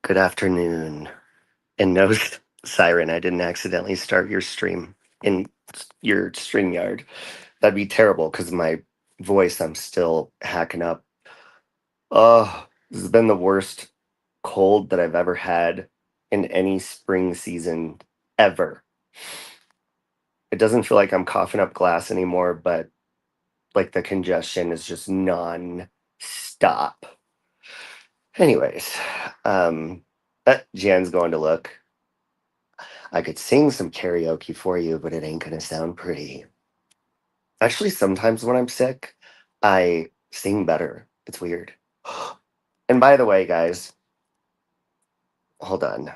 Good afternoon. And no, Siren, I didn't accidentally start your stream in your StreamYard. That'd be terrible because my voice, I'm still hacking up. Oh, this has been the worst cold that I've ever had in any spring season ever. It doesn't feel like I'm coughing up glass anymore, but like the congestion is just non-stop. Anyways, um, Jan's going to look. I could sing some karaoke for you, but it ain't gonna sound pretty. Actually, sometimes when I'm sick, I sing better. It's weird. And by the way, guys, hold on.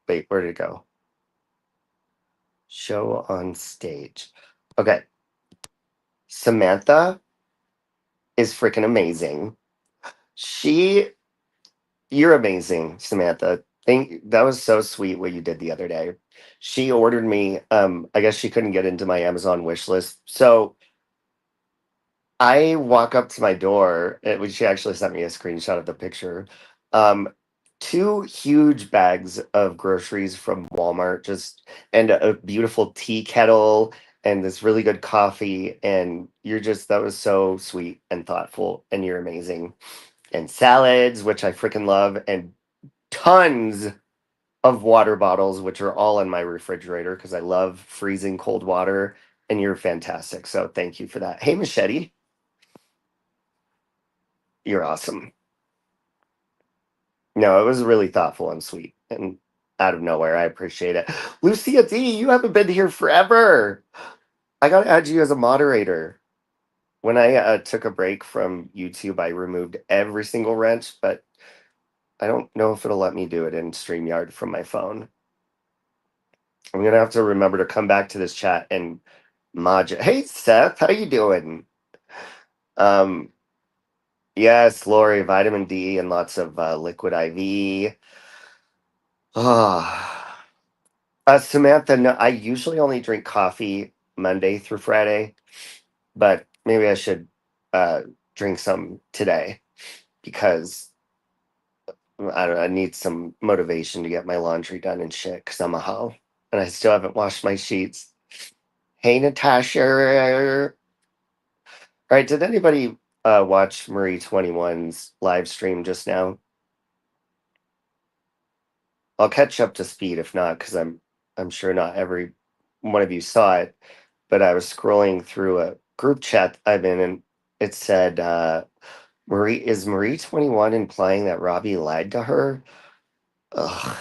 Wait, where did it go? Show on stage. Okay. Samantha is freaking amazing. She, you're amazing, Samantha. That was so sweet what you did the other day. She ordered me, I guess she couldn't get into my Amazon wish list. So I walk up to my door, she actually sent me a screenshot of the picture. Um, Two huge bags of groceries from Walmart, just and a beautiful tea kettle and this really good coffee. And that was so sweet and thoughtful, and you're amazing. And salads, which I freaking love, and tons of water bottles, which are all in my refrigerator because I love freezing cold water. And you're fantastic. So thank you for that. Hey, Machete. You're awesome. No, it was really thoughtful and sweet and out of nowhere. I appreciate it. Lucia D, you haven't been here forever. I got to add you as a moderator. When I took a break from YouTube, I removed every single wrench, but I don't know if it'll let me do it in StreamYard from my phone. I'm going to have to remember to come back to this chat and mod you. Hey, Seth, how you doing? Um, yes, Lori, vitamin D and lots of liquid IV. Ah. Samantha, no, I usually only drink coffee Monday through Friday, but maybe I should uh, drink some today because I don't know, I need some motivation to get my laundry done and shit because I'm a hoe and I still haven't washed my sheets. Hey, Natasha. All right, did anybody watch Marie 21's live stream just now? I'll catch up to speed if not, because I'm sure not every one of you saw it. But I was scrolling through a group chat I'm in, and it said, Marie 21 implying that Robbie lied to her? Ugh.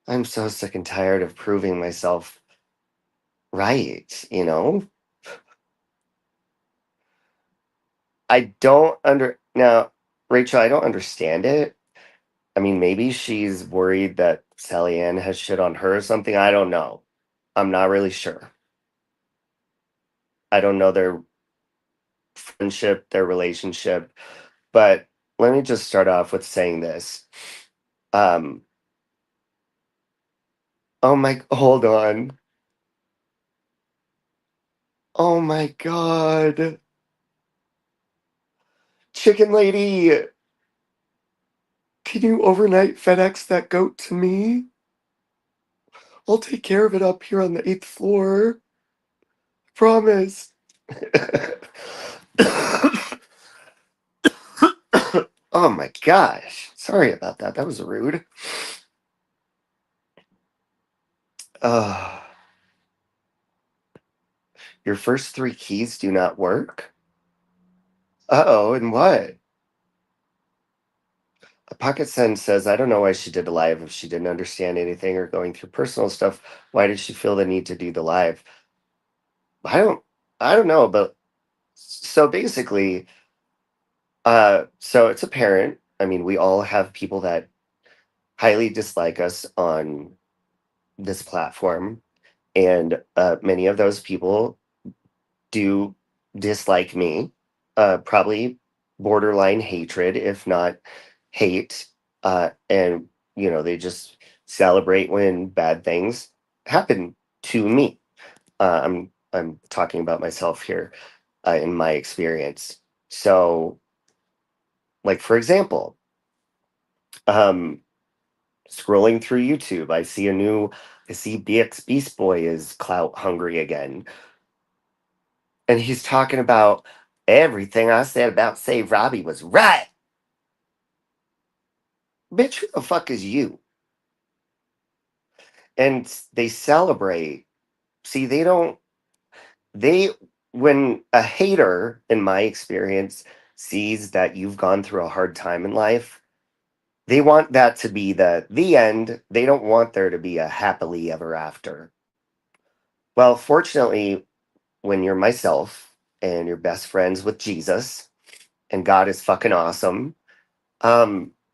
I'm so sick and tired of proving myself right, you know? I don't now, Rachel, I don't understand it. I mean, maybe she's worried that Sally Ann has shit on her or something. I don't know. I'm not really sure. I don't know their friendship, their relationship. But let me just start off with saying this. Um, oh my, hold on. Oh my God. Chicken Lady, can you overnight FedEx that goat to me? I'll take care of it up here on the eighth floor. Promise. Oh my gosh. Sorry about that. That was rude. Uh, your first three keys do not work? Uh-oh, and what? A Pocket Send says, I don't know why she did a live if she didn't understand anything or going through personal stuff. Why did she feel the need to do the live? I don't I don't know, but so basically, so it's apparent. I mean, we all have people that highly dislike us on this platform, and many of those people do dislike me, probably borderline hatred, if not hate. And, they just celebrate when bad things happen to me. I'm talking about myself here in my experience. So, like, for example, Um, Scrolling through YouTube, I see BX Beast Boy is clout hungry again. And he's talking about everything I said about Save Robbie was right. Bitch, who the fuck is you? And they celebrate. See, they, when a hater, in my experience, sees that you've gone through a hard time in life, they want that to be the end. They don't want there to be a happily ever after. Well, fortunately, when you're myself and you're best friends with Jesus and God is fucking awesome,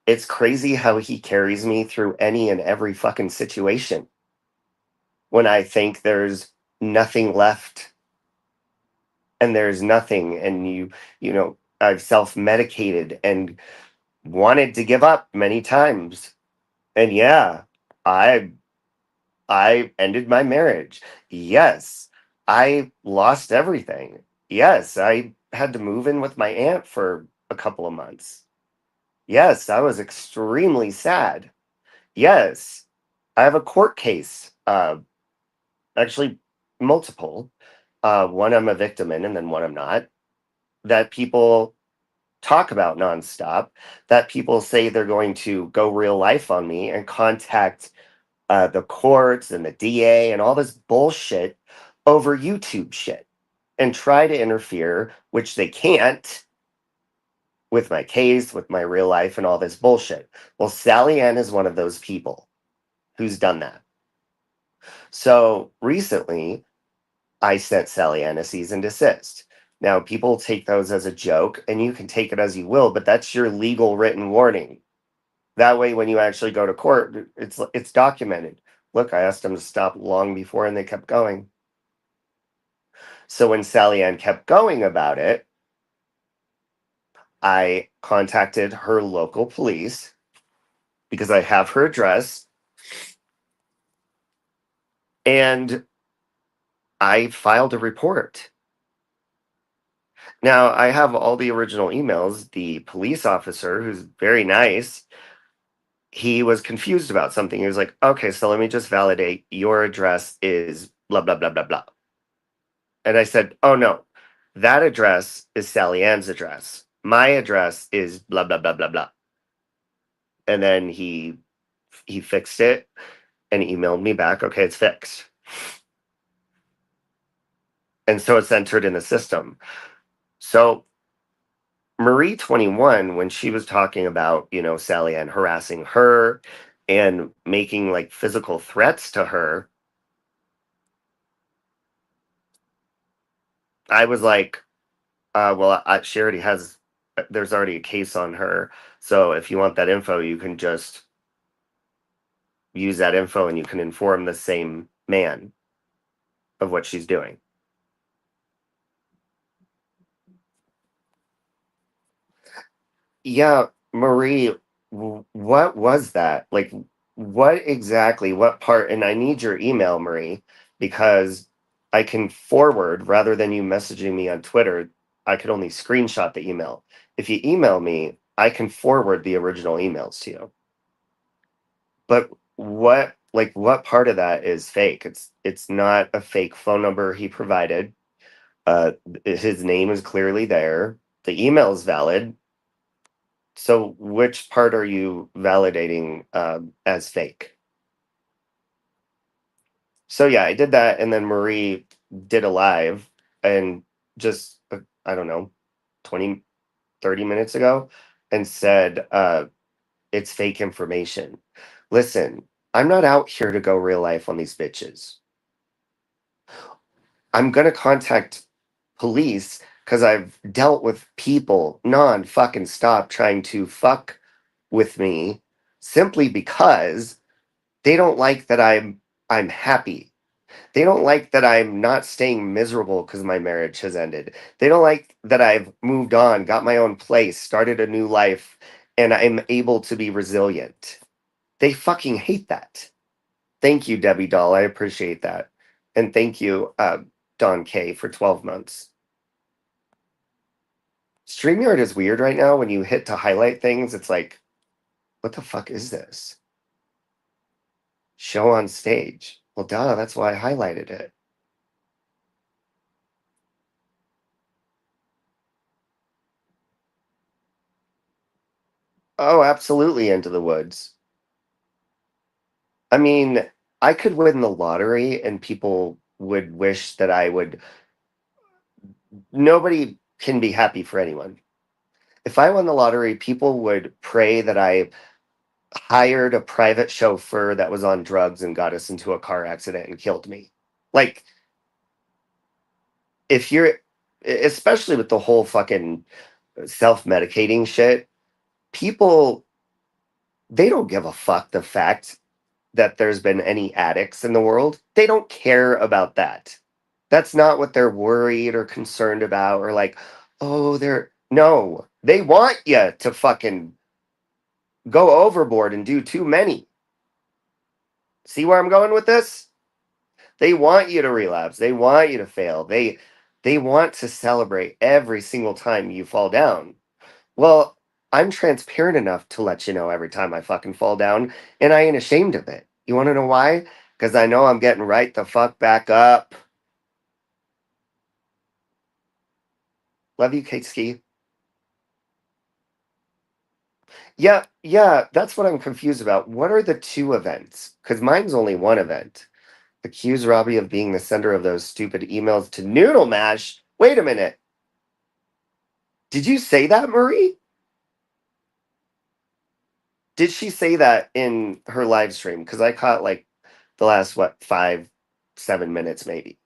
it's crazy how he carries me through any and every fucking situation when I think there's nothing left and there's nothing and I've self-medicated and wanted to give up many times. And yeah, I I ended my marriage. Yes, I lost everything. Yes, I had to move in with my aunt for a couple of months. Yes, I was extremely sad. Yes, I have a court case, actually multiple. One I'm a victim in, and then one I'm not, that people talk about nonstop, that people say they're going to go real life on me and contact the courts and the DA and all this bullshit over YouTube shit and try to interfere, which they can't, with my case, with my real life, and all this bullshit. Well, Sally Ann is one of those people who's done that. So recently, I sent Sally Ann a cease and desist. Now, people take those as a joke, and you can take it as you will, but that's your legal written warning. That way, when you actually go to court, it's documented. Look, I asked them to stop long before, and they kept going. So when Sally Ann kept going about it, I contacted her local police because I have her address, and I filed a report. Now, I have all the original emails. The police officer, who's very nice, he was confused about something. He was like, okay, so let me just validate. Your address is blah, blah, blah, blah, blah. And I said, oh, no, that address is Sally Ann's address. My address is blah, blah, blah, blah, blah. And then he fixed it and emailed me back, okay, it's fixed. And so it's entered in the system. So Marie 21, when she was talking about, Sally Ann harassing her and making like physical threats to her, I was like, well, she already has, there's already a case on her. So if you want that info, you can just use that info and you can inform the same man of what she's doing. Yeah, Marie, what was that? Like, what exactly, what part? And I need your email, Marie, because I can forward rather than you messaging me on Twitter. I could only screenshot the email. If you email me, I can forward the original emails to you. But what part of that is fake? It's not a fake phone number he provided. His name is clearly there. The email is valid. So which part are you validating as fake? So yeah, I did that, and then Marie did a live, and just I don't know, 20, 30 minutes ago, and said it's fake information. Listen, I'm not out here to go real life on these bitches. I'm gonna contact police because I've dealt with people non fucking stop trying to fuck with me simply because they don't like that I'm happy. They don't like that I'm not staying miserable because my marriage has ended. They don't like that I've moved on, got my own place, started a new life, and I'm able to be resilient. They fucking hate that. Thank you, Debbie Doll. I appreciate that. And thank you, Don K, for 12 months. StreamYard is weird right now. When you hit to highlight things, it's like What the fuck is this? Show on stage. Well, duh, that's why I highlighted it. Oh, absolutely Into the Woods. I mean, I could win the lottery and people would wish that I would. Nobody can be happy for anyone. If I won the lottery, people would pray that I hired a private chauffeur that was on drugs and got us into a car accident and killed me. Like, if you're, especially with the whole fucking self medicating shit, people, they don't give a fuck the fact that there's been any addicts in the world. They don't care about that. That's not what they're worried or concerned about, or like, oh, no, they want you to fucking go overboard and do too many. See where I'm going with this? They want you to relapse. They want you to fail. They want to celebrate every single time you fall down. Well, I'm transparent enough to let you know every time I fucking fall down, and I ain't ashamed of it. You want to know why? Because I know I'm getting right the fuck back up. Love you, Kate Ski. Yeah, yeah, that's what I'm confused about. What are the two events? Because mine's only one event. Accuse Robbie of being the sender of those stupid emails to Noodle Mash. Wait a minute. Did you say that, Marie? Did she say that in her live stream? Because I caught like the last, what, 7 minutes maybe.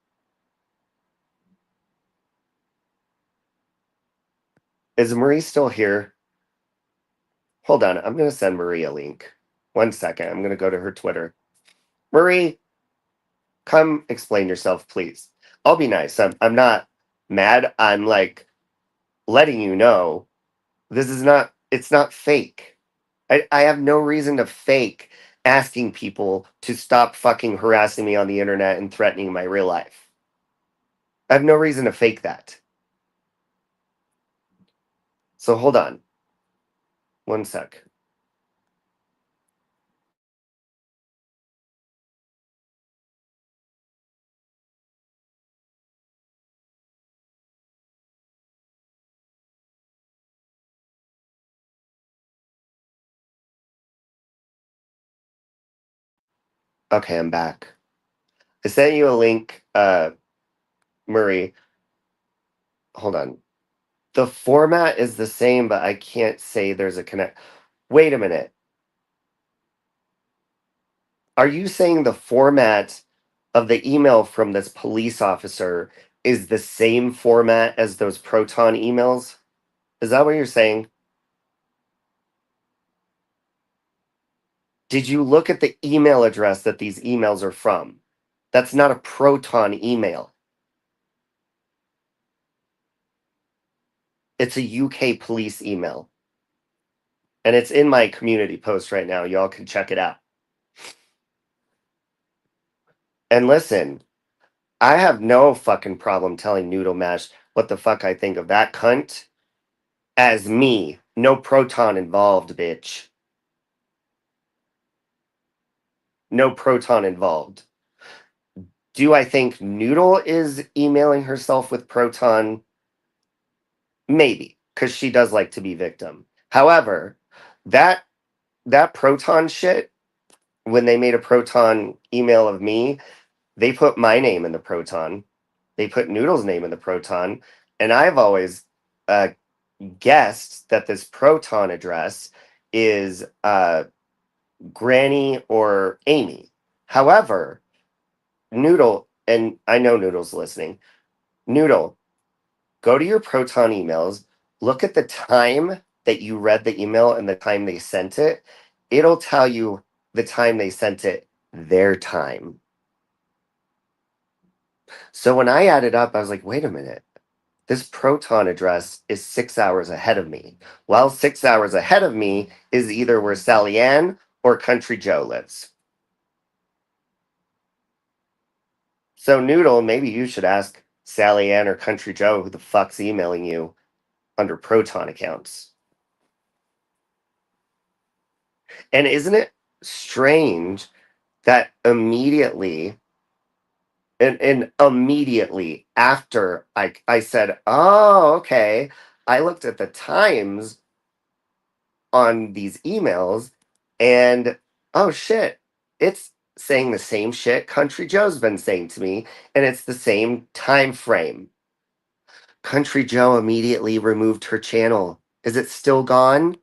Is Marie still here? Hold on. I'm going to send Marie a link. 1 second. I'm going to go to her Twitter. Marie, come explain yourself, please. I'll be nice. I'm not mad. I'm like letting you know this is not, it's not fake. I have no reason to fake asking people to stop fucking harassing me on the internet and threatening my real life. I have no reason to fake that. So hold on. 1 sec. Okay, I'm back. I sent you a link, Murray. Hold on. The format is the same, but I can't say there's a connect. Wait a minute. Are you saying the format of the email from this police officer is the same format as those Proton emails? Is that what you're saying? Did you look at the email address that these emails are from? That's not a Proton email. It's a UK police email. And it's in my community post right now. Y'all can check it out. And listen, I have no fucking problem telling Noodle Mash what the fuck I think of that cunt as me. No Proton involved, bitch. No Proton involved. Do I think Noodle is emailing herself with Proton? Maybe, because she does like to be victim. However, that that Proton shit, when they made a Proton email of me, they put my name in the Proton. They put Noodle's name in the Proton. And I've always uh, guessed that this Proton address is Granny or Amy. However, Noodle, and I know Noodle's listening, Noodle, go to your Proton emails, look at the time that you read the email and the time they sent it. It'll tell you the time they sent it, their time. So when I added up, I was like, wait a minute. This Proton address is 6 hours ahead of me. Well, 6 hours ahead of me is either where Sally Ann or Country Joe lives. So, Noodle, maybe you should ask Sally Ann or Country Joe who the fuck's emailing you under Proton accounts. And isn't it strange that and immediately after I said, oh, okay, I looked at the times on these emails and oh shit, it's saying the same shit Country Joe's been saying to me, and it's the same time frame. Country Joe immediately removed her channel. Is it still gone?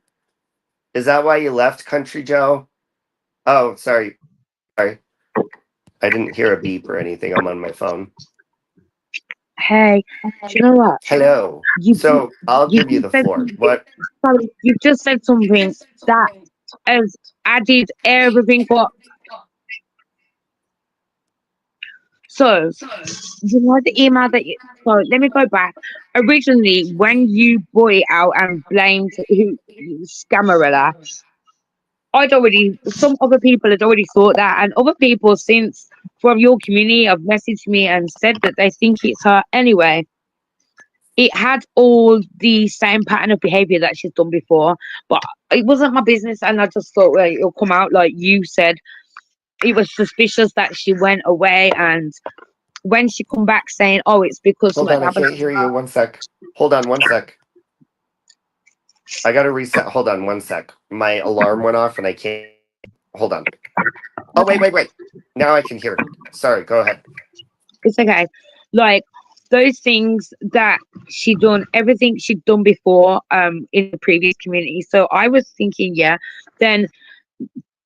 Is that why you left, Country Joe? Oh, sorry. Sorry. I didn't hear a beep or anything. I'm on my phone. Hey, do you know what? Hello. You So I'll you give you just the said floor. What? sorry, you just said something that has added everything up. So you know the email that you, so let me go back. Originally, when you brought it out and blamed who Scamarella, some other people had already thought that, and other people since from your community have messaged me and said that they think it's her anyway. It had all the same pattern of behavior that she's done before, but it wasn't my business, and I just thought, well, it'll come out like you said. It was suspicious that she went away, and when she come back saying, "Oh, it's because Hold something on, I happened," can't hear you. One sec. Hold on, one sec. I gotta reset. Hold on, one sec. My alarm went off and I can't. Hold on. Oh, okay, wait. Now I can hear. Sorry, go ahead. it's okay. Like those things that she done, everything she'd done before, in the previous community. So I was thinking, yeah. Then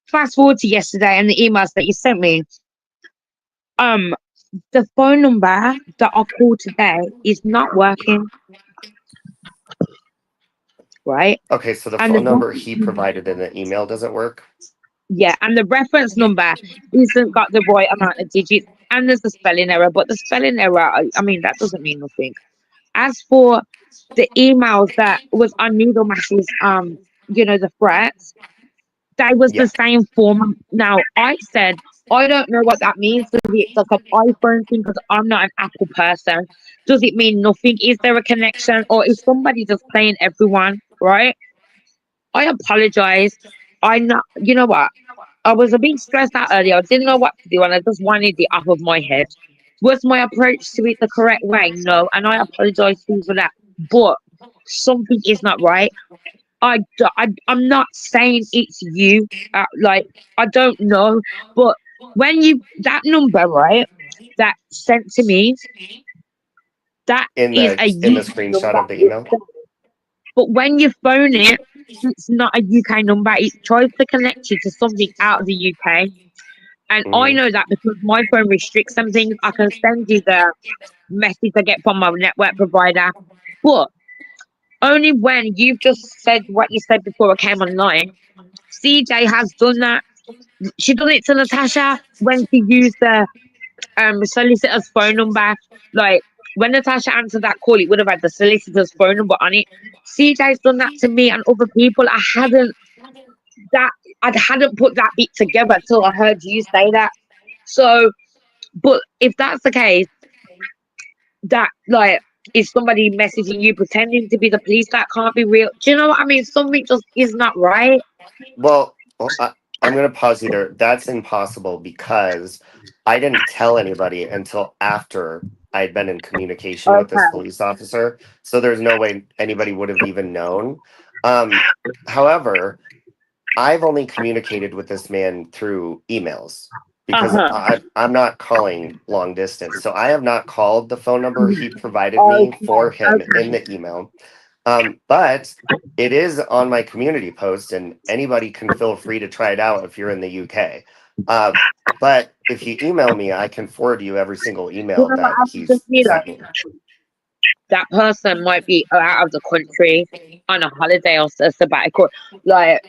fast forward to yesterday and the emails that you sent me. Um, the phone number that I called today is not working, right? Okay, so the And the phone number reference he number, provided in the email doesn't work. yeah, and the reference number isn't got the right amount of digits, and there's a spelling error. But the spelling error, I mean, that doesn't mean nothing. As for the emails that was on Noodle Mash's, the threats, they was the Yeah. same form. Now I said I don't know what that means. Does it like an iPhone thing? Because I'm not an Apple person. Does it mean nothing? Is there a connection, or is somebody just playing everyone? Right? I apologize. I know. You know what? I was a bit stressed out earlier. I didn't know what to do, and I just wanted it off of my head. Was my approach to it the correct way? No, and I apologize to you for that. But something is not right. I'm not saying it's you. Like I don't know, but when you that number right that sent to me, that In is the a in the UK screenshot number. of the email. But when you phone it, it's not a UK number. It tries to connect you to something out of the UK. And I Hmm. know that because my phone restricts some things. I can send you the message I get from my network provider. But only when you've just said what you said before I came online, CJ has done that. She done it to Natasha when she used the solicitor's phone number. Like when Natasha answered that call, it would have had the solicitor's phone number on it. CJ's done that to me and other people. That I hadn't put that bit together till I heard you say that. So, but if that's the case, that like is somebody messaging you pretending to be the police, that can't be real. Do you know what I mean? Something just is not right. Well, I'm going to pause you there. That's impossible because I didn't tell anybody until after I'd been in communication with this Okay. police officer. So there's no way anybody would have even known. Um, However, I've only communicated with this man through emails because Uh-huh. I'm not calling long distance. So I have not called the phone number he provided me Okay. for him in Okay. the email. But it is on my community post, and anybody can feel free to try it out if you're in the UK. Uh, but if you email me, I can forward you every single You email know what that else is he's me sent though? me. That person might be out of the country on a holiday or a sabbatical. Like,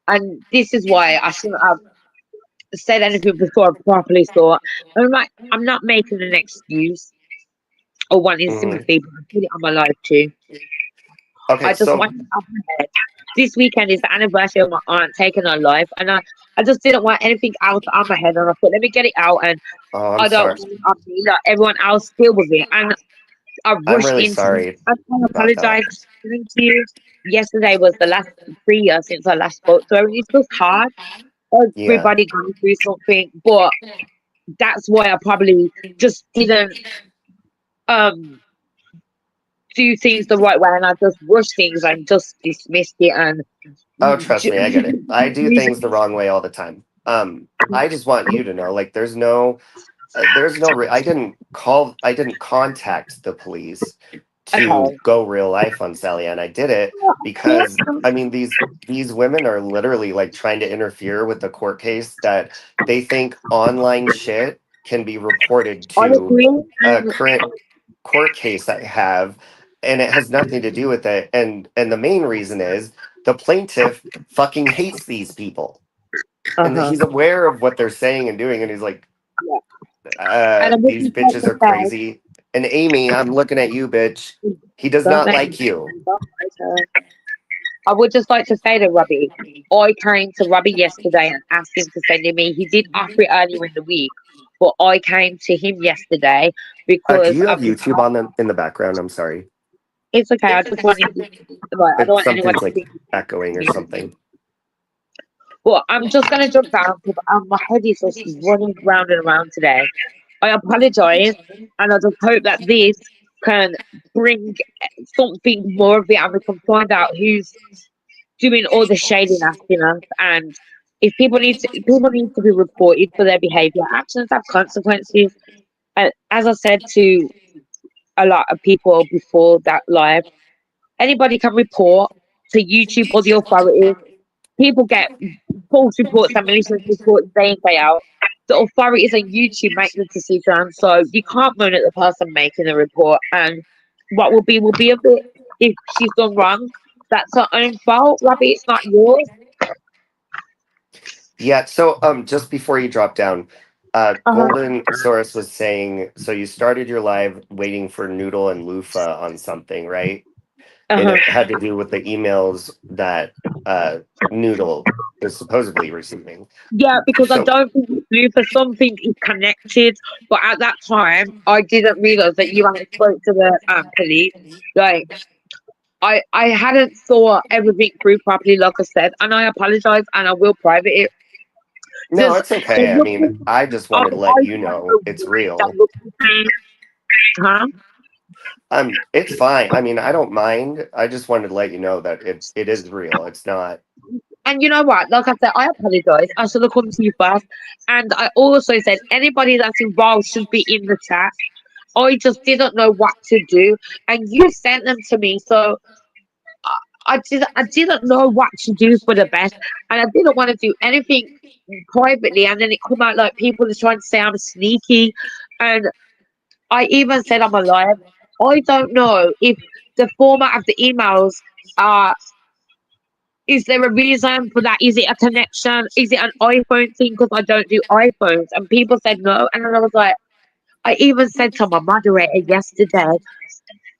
and this is why I shouldn't have said anything before I properly thought. I'm not making an excuse or wanting Mhm. sympathy, but I put it on my life too. Okay, I just so wanted to have my head. This weekend is the anniversary of my aunt taking her life, and I just didn't want anything else on my head, and I thought, let me get it out, and oh, I'm I don't sorry. want to be like everyone else deal with it. And I I'm rushed really into. sorry I about that. apologize. Thank you. Yesterday was the last 3 years since I last spoke to her, and it's just hard. Yeah. Everybody going through something, but that's why I probably just didn't um do things the right way, and I just rushed things and just dismissed it and Oh, trust me, I get it. I do used things the wrong way all the time. I just want you to know, like, I didn't contact the police to okay. go real life on Sally Ann. I did it because I mean these women are literally like trying to interfere with the court case that they think online shit can be reported I to agree, a and current court case I have, and it has nothing to do with it. And the main reason is the plaintiff fucking hates these people, and uh-huh. he's aware of what they're saying and doing, and he's like, Yeah. And I would these just like bitches to are crazy. And Amy, I'm looking at you, bitch. say, He does don't not let like you. don't let her. I would just like to say to Robbie, I came to Robbie yesterday and asked him to send it me. He did offer it earlier in the week, but I came to him yesterday Do because you have of YouTube on them in the background? I'm sorry. it's okay. I just wanted to, like, I don't It's want anyone something's to like think. echoing or something. But I'm just gonna jump down because my head is just running round and around today. I apologize, and I just hope that this can bring something more of it, and we can find out who's doing all the shading asking us. And if people need to be reported for their behaviour. Actions have consequences. And as I said to a lot of people before that live, anybody can report to YouTube or the authorities. People get false reports and malicious reports day in, day out. The authorities on YouTube make the decision, so you can't moan at the person making the report. And what will be of it if she's done wrong. That's her own fault, Robbie. It's not yours. Yeah, so just before you drop down, Uh huh. Golden Source was saying, so you started your live waiting for Noodle and Loofah on something, right? Uh And huh. it had to do with the emails that uh Noodle is supposedly receiving. Yeah, because I So don't think it's blue for something is connected. But at that time, I didn't realize that you hadn't spoke to the police. Like I hadn't thought everything through properly, like I said, and I apologize, and I will private it. no, Just it's okay. I mean, I just wanted to let I you don't know know it's why that real. looks the same, huh? It's fine. I mean, I don't mind. I just wanted to let you know that it is real. It's not. And you know what? Like I said, I apologize. I should have come to you first. And I also said anybody that's involved should be in the chat. I just didn't know what to do, and you sent them to me, so I didn't know what to do for the best, and I didn't want to do anything privately, and then it come out like people are trying to say I'm sneaky, and I even said I'm alive. I don't know if the format of the emails are. Is there a reason for that? Is it a connection? Is it an iPhone thing? Because I don't do iPhones, and people said no, and then I was like, I even said to my moderator yesterday,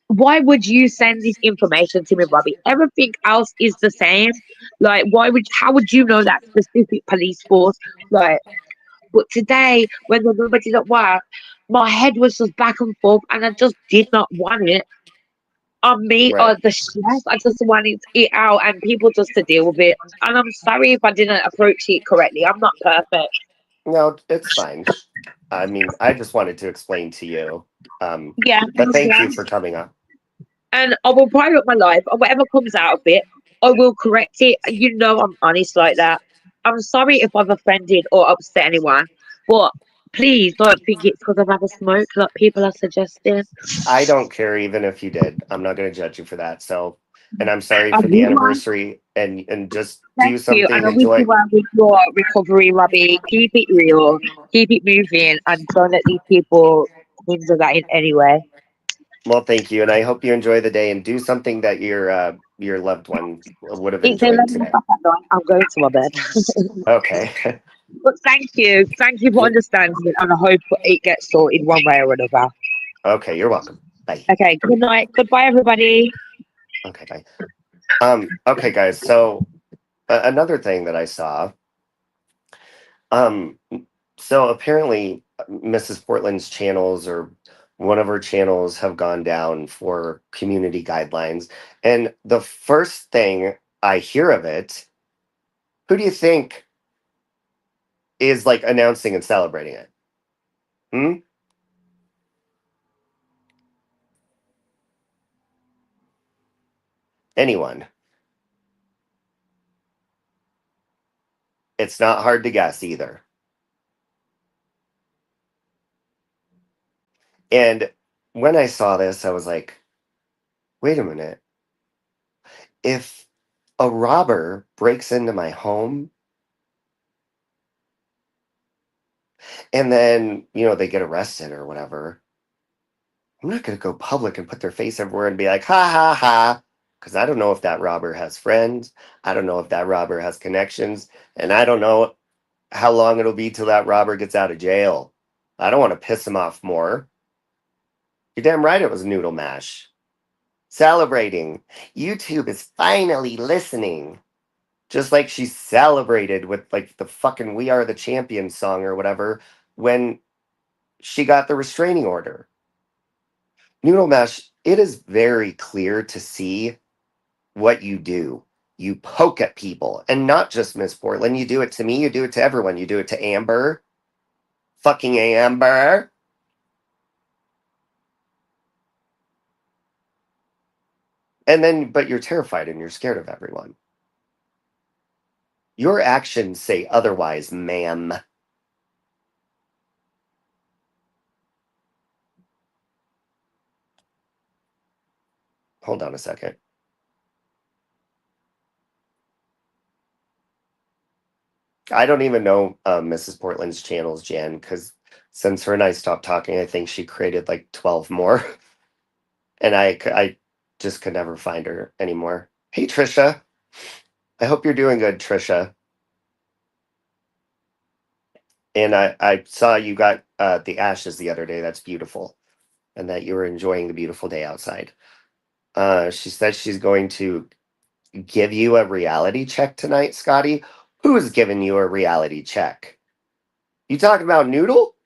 why would you send this information to me, Robbie? Everything else is the same. Like, how would you know that specific police force? Like, but today, when the number didn't work, my head was just back and forth, and I just did not want it on me or Right. the stress. I just wanted it out and people just to deal with it. And I'm sorry if I didn't approach it correctly. I'm not perfect. No, it's fine. I mean, I just wanted to explain to you. Yeah, But thank you yeah. for coming up. And I will private my life, or whatever comes out of it, I will correct it. You know, I'm honest like that. I'm sorry if I've offended or upset anyone, but please don't think it's because I've had a smoke, like people are suggesting. I don't care even if you did. I'm not going to judge you for that. So, and I'm sorry I for the do one. anniversary, and just Thank do you, and something. I wish you Enjoy. well with your recovery, Robbie. Keep it real, keep it moving, and don't let these people hinder that in any way. Well, thank you, and I hope you enjoy the day and do something that your loved one would have It's enjoyed 11 today. o'clock at night. I'm going to my bed. Okay. But thank you for You're, understanding, and I hope it gets sorted one way or another. okay, you're welcome. Bye. Okay, good night, goodbye, everybody. Okay, bye. Okay, guys. So another thing that I saw. Um, so apparently, Mrs. Portland's channels are one of her channels have gone down for community guidelines. And the first thing I hear of it, who do you think is like announcing and celebrating it? Hmm? Anyone. It's not hard to guess either. And when I saw this, I was like, wait a minute. If a robber breaks into my home and then, they get arrested or whatever, I'm not going to go public and put their face everywhere and be like, ha ha ha. Because I don't know if that robber has friends. I don't know if that robber has connections. And I don't know how long it'll be till that robber gets out of jail. I don't want to piss him off more. You're damn right it was Noodle Mash. Celebrating. YouTube is finally listening. Just like she celebrated with like the fucking We Are the Champions song or whatever when she got the restraining order. Noodle Mash, it is very clear to see what you do. You poke at people, and not just Miss Portland. You do it to me, you do it to everyone. You do it to Amber. Fucking Amber. And then, but you're terrified and you're scared of everyone. Your actions say otherwise, ma'am. Hold on a second. I don't even know Mrs. Portland's channels, Jan, because since her and I stopped talking, I think she created like 12 more. And I just could never find her anymore. Hey, Trisha. I hope you're doing good, Trisha. And I saw you got the ashes the other day. That's beautiful. And that you were enjoying the beautiful day outside. She said she's going to give you a reality check tonight, Scotty. Who's giving you a reality check? You talking about Noodle?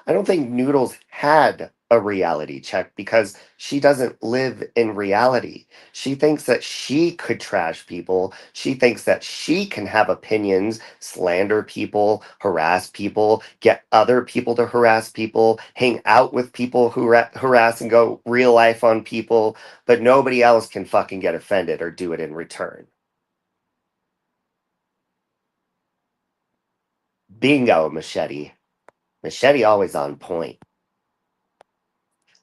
I don't think Noodles had a reality check because she doesn't live in reality. She thinks that she could trash people. She thinks that she can have opinions, slander people, harass people, get other people to harass people, hang out with people who harass and go real life on people, but nobody else can fucking get offended or do it in return. Bingo, Machete. Machete always on point.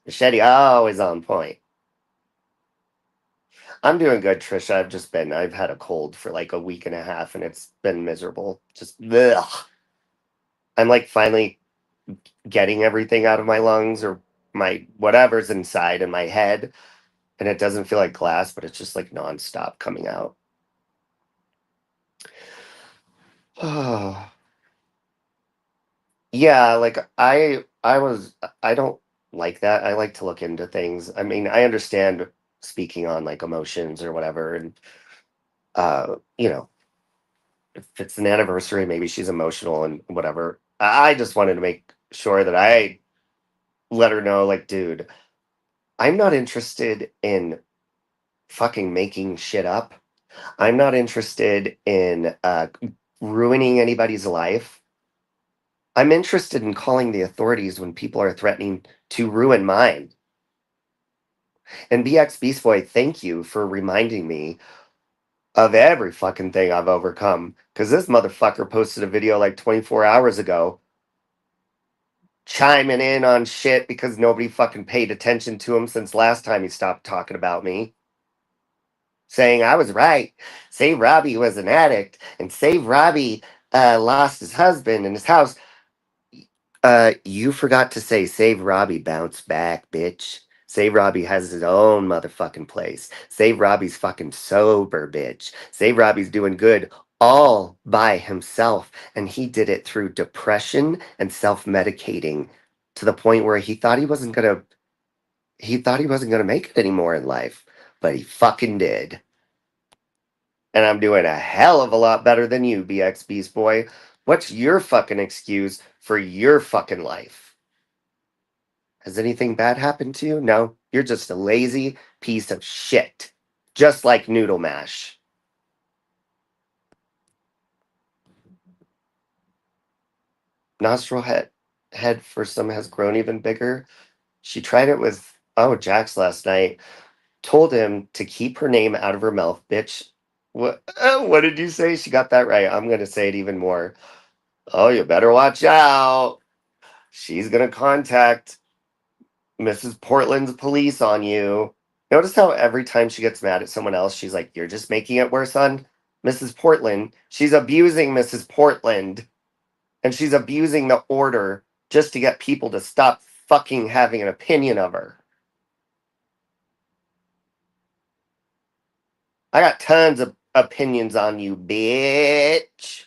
Machete always on point. I'm doing good, Trisha. I've had a cold for like a week and a half and it's been miserable. Just, ugh. I'm like finally getting everything out of my lungs or my whatever's inside in my head. And it doesn't feel like glass, but it's just like nonstop coming out. Yeah, like I don't like that. I like to look into things. I mean, I understand speaking on like emotions or whatever. And, you know, if it's an anniversary, maybe she's emotional and whatever. I just wanted to make sure that I let her know, like, dude, I'm not interested in fucking making shit up. I'm not interested in ruining anybody's life. I'm interested in calling the authorities when people are threatening to ruin mine. And BX Beast Boy, thank you for reminding me of every fucking thing I've overcome. Because this motherfucker posted a video like 24 hours ago chiming in on shit because nobody fucking paid attention to him since last time he stopped talking about me. Saying I was right. Save Robbie was an addict and Save Robbie lost his husband and his house. You forgot to say Save Robbie bounce back, bitch. Save Robbie has his own motherfucking place. Save Robbie's fucking sober, bitch. Save Robbie's doing good all by himself. And he did it through depression and self-medicating to the point where he thought he wasn't gonna make it anymore in life. But he fucking did. And I'm doing a hell of a lot better than you, BX Beast Boy. What's your fucking excuse for your fucking life? Has anything bad happened to you? No, you're just a lazy piece of shit. Just like Noodle Mash. Nostril head for some has grown even bigger. She tried it with, Jax last night. Told him to keep her name out of her mouth, bitch. What did you say? She got that right. I'm going to say it even more. Oh, you better watch out. She's going to contact Mrs. Portland's police on you. Notice how every time she gets mad at someone else, she's like, you're just making it worse on Mrs. Portland. She's abusing Mrs. Portland. And she's abusing the order just to get people to stop fucking having an opinion of her. I got tons of opinions on you, bitch.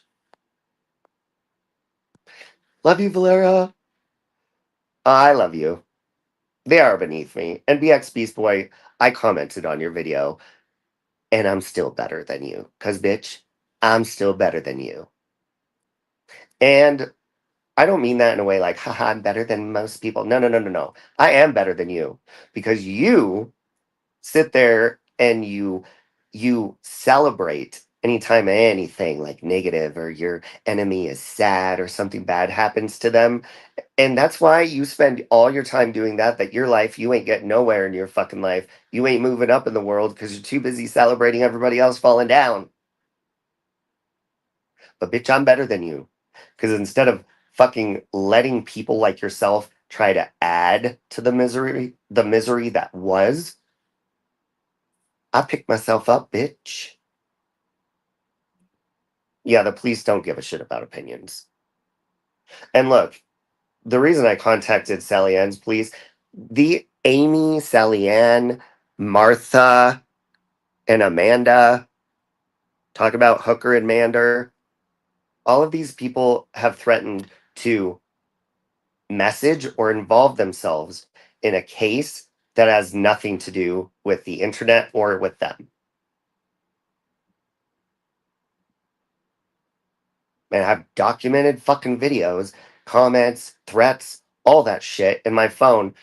Love you, Valera. I love you. They are beneath me. And BX Beast Boy, I commented on your video, and I'm still better than you. Because, bitch, I'm still better than you. And I don't mean that in a way like, haha, I'm better than most people. No, no, no, no, no. I am better than you. Because you sit there and you celebrate anytime anything like negative or your enemy is sad or something bad happens to them. And that's why you spend all your time doing that your life, you ain't getting nowhere in your fucking life. You ain't moving up in the world because you're too busy celebrating everybody else falling down. But bitch, I'm better than you. Because instead of fucking letting people like yourself try to add to the misery that was, I picked myself up, bitch. Yeah, the police don't give a shit about opinions. And look, the reason I contacted Sally Ann's police, the Amy, Sally Ann, Martha, and Amanda, talk about Hooker and Mander, all of these people have threatened to message or involve themselves in a case that has nothing to do with the internet or with them. And I've documented fucking videos, comments, threats, all that shit in my phone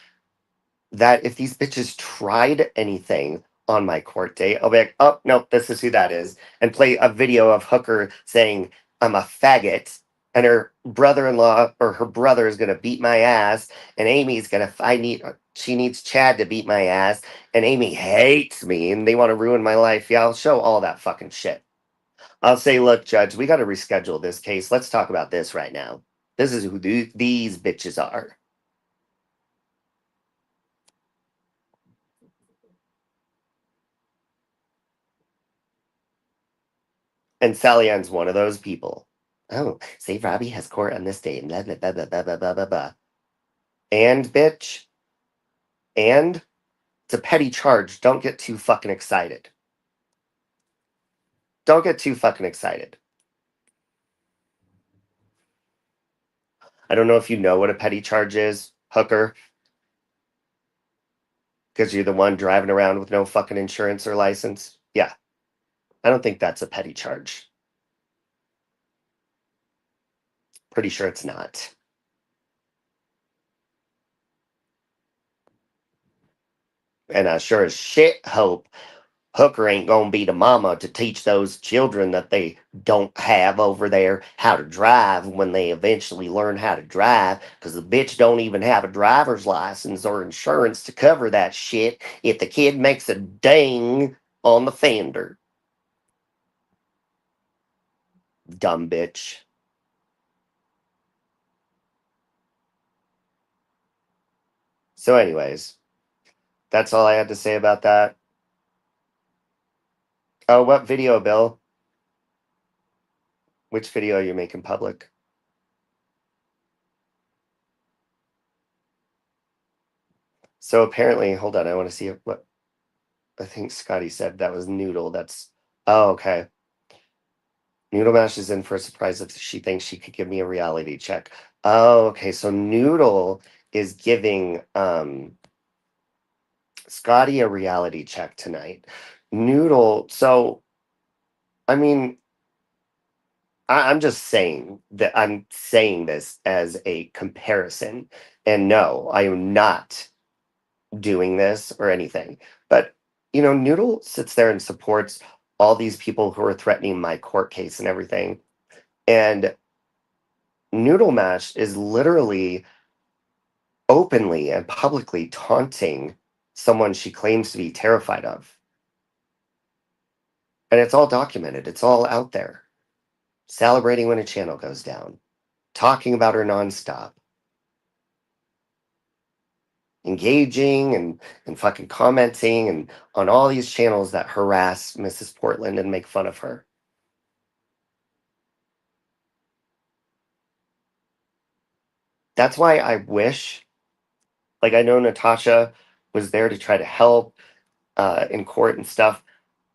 that if these bitches tried anything on my court date, I'll be like, oh, no, this is who that is. And play a video of Hooker saying, I'm a faggot. And her brother-in-law or her brother is going to beat my ass. And Amy's going to, she needs Chad to beat my ass. And Amy hates me and they want to ruin my life. Yeah, I'll show all that fucking shit. I'll say, look, Judge, we got to reschedule this case. Let's talk about this right now. This is who these bitches are. And Sally Ann's one of those people. Oh, say Robbie has court on this date. Blah, blah, blah, blah, blah, blah, blah, blah, blah. And, bitch, and it's a petty charge. Don't get too fucking excited. Don't get too fucking excited. I don't know if you know what a petty charge is, Hooker, because you're the one driving around with no fucking insurance or license. Yeah, I don't think that's a petty charge. Pretty sure it's not. And I sure as shit hope Hooker ain't gonna be the mama to teach those children that they don't have over there how to drive when they eventually learn how to drive, because the bitch don't even have a driver's license or insurance to cover that shit if the kid makes a ding on the fender. Dumb bitch. So, anyways, that's all I had to say about that. Oh, what video, Bill? Which video are you making public? So apparently, hold on, I want to see what I think Scotty said. That was Noodle. That's, oh, okay. Noodle Mash is in for a surprise if she thinks she could give me a reality check. Oh, okay. So Noodle is giving Scotty a reality check tonight. Noodle, so I mean, I'm just saying that I'm saying this as a comparison. And no, I am not doing this or anything. But, Noodle sits there and supports all these people who are threatening my court case and everything. And Noodle Mash is literally openly and publicly taunting someone she claims to be terrified of. And it's all documented, it's all out there. Celebrating when a channel goes down, talking about her nonstop, engaging and fucking commenting and on all these channels that harass Mrs. Portland and make fun of her. That's why I wish, like, I know Natasha was there to try to help in court and stuff.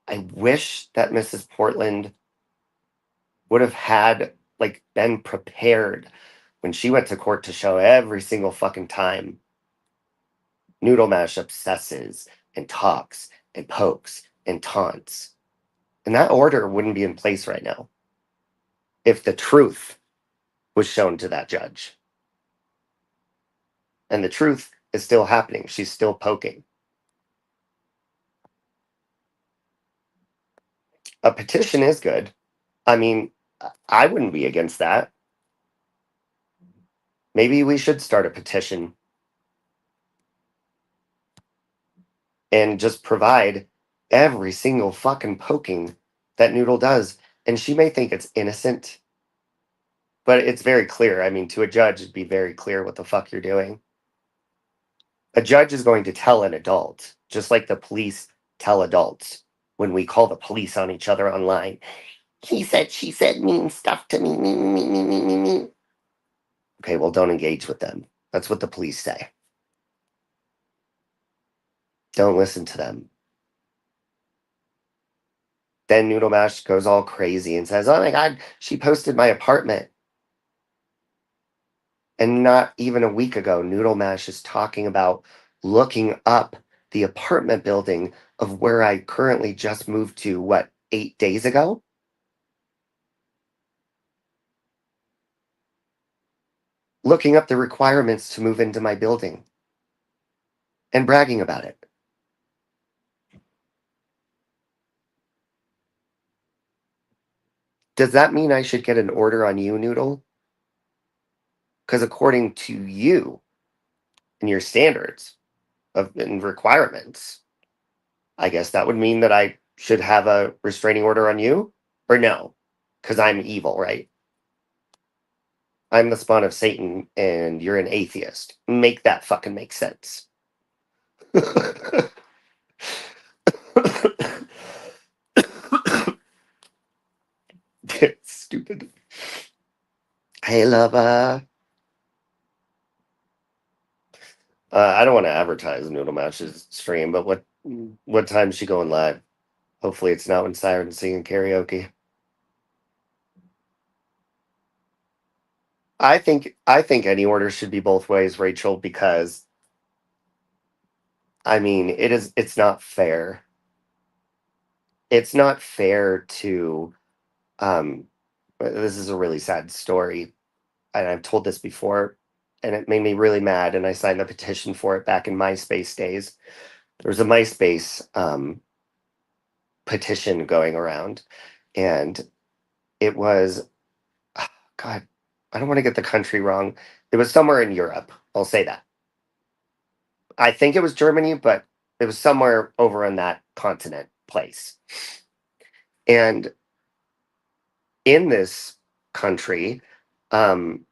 I wish that Mrs. Portland would have had, like, been prepared when she went to court to show every single fucking time Noodle Mash obsesses and talks and pokes and taunts. And that order wouldn't be in place right now if the truth was shown to that judge. And the truth is still happening. She's still poking. A petition is good. I mean, I wouldn't be against that. Maybe we should start a petition and just provide every single fucking poking that Noodle does. And she may think it's innocent, but it's very clear. I mean, to a judge, it'd be very clear what the fuck you're doing. A judge is going to tell an adult, just like the police tell adults when we call the police on each other online. He said, she said mean stuff to me. Me, me, me, me, me, me. Okay, well, don't engage with them. That's what the police say. Don't listen to them. Then Noodle Mash goes all crazy and says, oh my God, she posted my apartment. And not even a week ago, Noodle Mash is talking about looking up the apartment building of where I currently just moved to, 8 days ago? Looking up the requirements to move into my building and bragging about it. Does that mean I should get an order on you, Noodle? Because according to you and your standards and requirements, I guess that would mean that I should have a restraining order on you? Or no? Because I'm evil, right? I'm the spawn of Satan and you're an atheist. Make that fucking make sense. Stupid. Hey, lover. I don't want to advertise Noodle Match's stream, but what time is she going live? Hopefully, it's not when Siren's singing karaoke. I think any order should be both ways, Rachel, because I mean it's not fair. It's not fair to this is a really sad story, and I've told this before, and it made me really mad, and I signed the petition for it back in MySpace days. There was a MySpace petition going around, and it was God, I don't want to get the country wrong. It was somewhere in Europe. I'll say that. I think it was Germany, but it was somewhere over in that continent place. And in this country, um,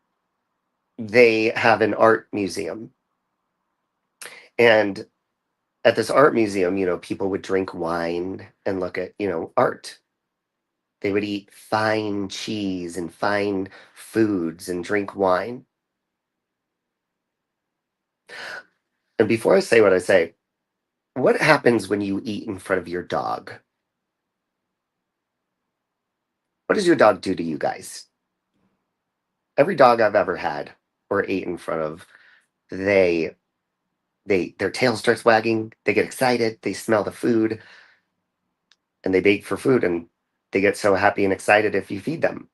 they have an art museum. And at this art museum, people would drink wine and look at, art. They would eat fine cheese and fine foods and drink wine. And before I say what I say, what happens when you eat in front of your dog? What does your dog do to you guys? Every dog I've ever had or ate in front of, they their tail starts wagging, they get excited, they smell the food, and they beg for food. And They get so happy and excited if you feed them.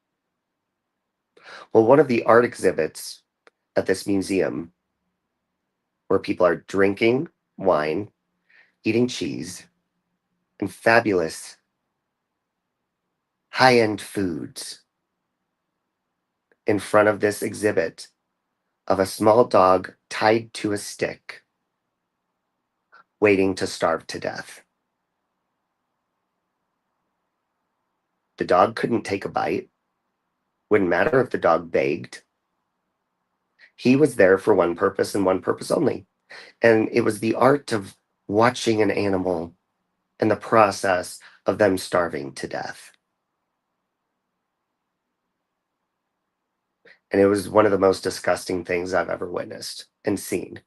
Well, one of the art exhibits at this museum where people are drinking wine, eating cheese, and fabulous high-end foods in front of this exhibit of a small dog tied to a stick, waiting to starve to death. The dog couldn't take a bite. Wouldn't matter if the dog begged. He was there for one purpose and one purpose only. And it was the art of watching an animal and the process of them starving to death. And it was one of the most disgusting things I've ever witnessed and seen.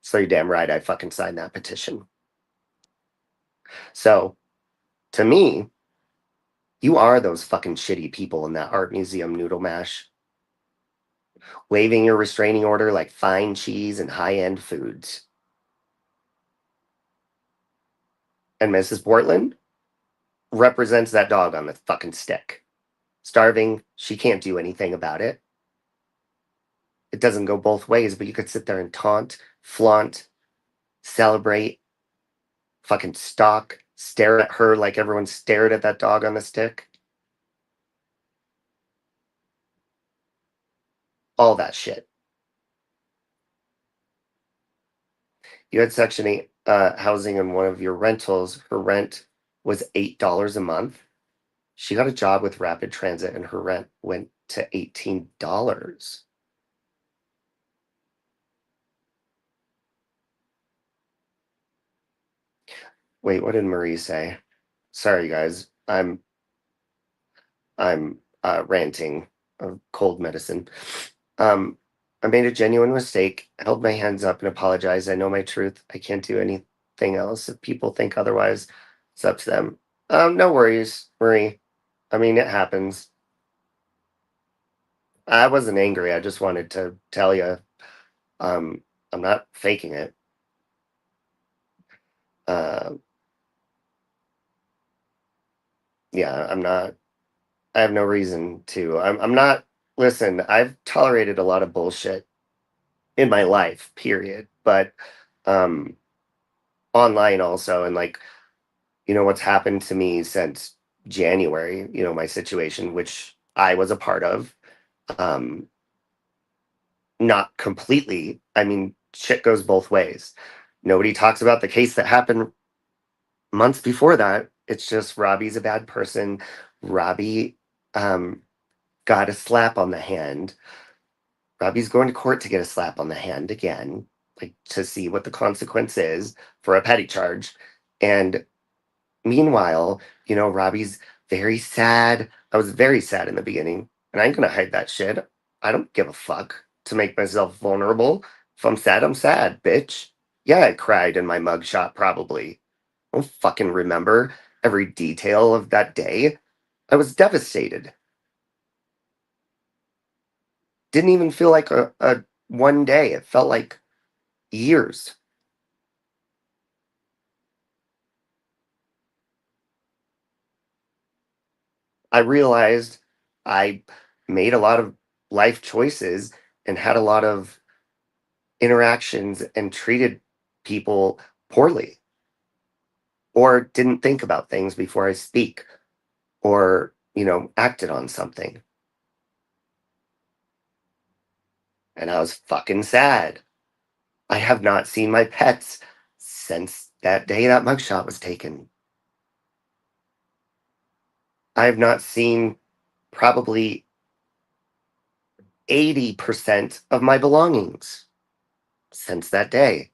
So you're damn right I fucking signed that petition. So, to me, you are those fucking shitty people in that art museum noodle mash, waving your restraining order like fine cheese and high-end foods. And Mrs. Portland represents that dog on the fucking stick. Starving, she can't do anything about it. It doesn't go both ways, but you could sit there and taunt, flaunt, celebrate, fucking stalk, stare at her like everyone stared at that dog on the stick. All that shit. You had Section 8 housing in one of your rentals. Her rent was $8 a month. She got a job with Rapid Transit and her rent went to $18. Wait, what did Marie say? Sorry, guys. I'm ranting of cold medicine. Um, I made a genuine mistake, held my hands up and apologized. I know my truth. I can't do anything else. If people think otherwise, it's up to them. No worries, Marie. I mean, it happens. I wasn't angry. I just wanted to tell you, um, I'm not faking it. Uh, yeah, I'm not. I have no reason to. I'm not. Listen, I've tolerated a lot of bullshit in my life, period. But um, online also, and like, what's happened to me since January, my situation, which I was a part of. Um, Not completely. I mean, shit goes both ways. Nobody talks about the case that happened months before that. It's just Robbie's a bad person. Robbie um, got a slap on the hand. Robbie's going to court to get a slap on the hand again, like to see what the consequence is for a petty charge. And meanwhile, Robbie's very sad. I was very sad in the beginning, and I ain't gonna hide that shit. I don't give a fuck to make myself vulnerable. If I'm sad, I'm sad, bitch. Yeah, I cried in my mugshot, probably. I don't fucking remember every detail of that day. I was devastated. Didn't even feel like a one day. It felt like years. I realized I made a lot of life choices and had a lot of interactions and treated people poorly or didn't think about things before I speak or, acted on something. And I was fucking sad. I have not seen my pets since that day that mugshot was taken. I have not seen probably 80% of my belongings since that day.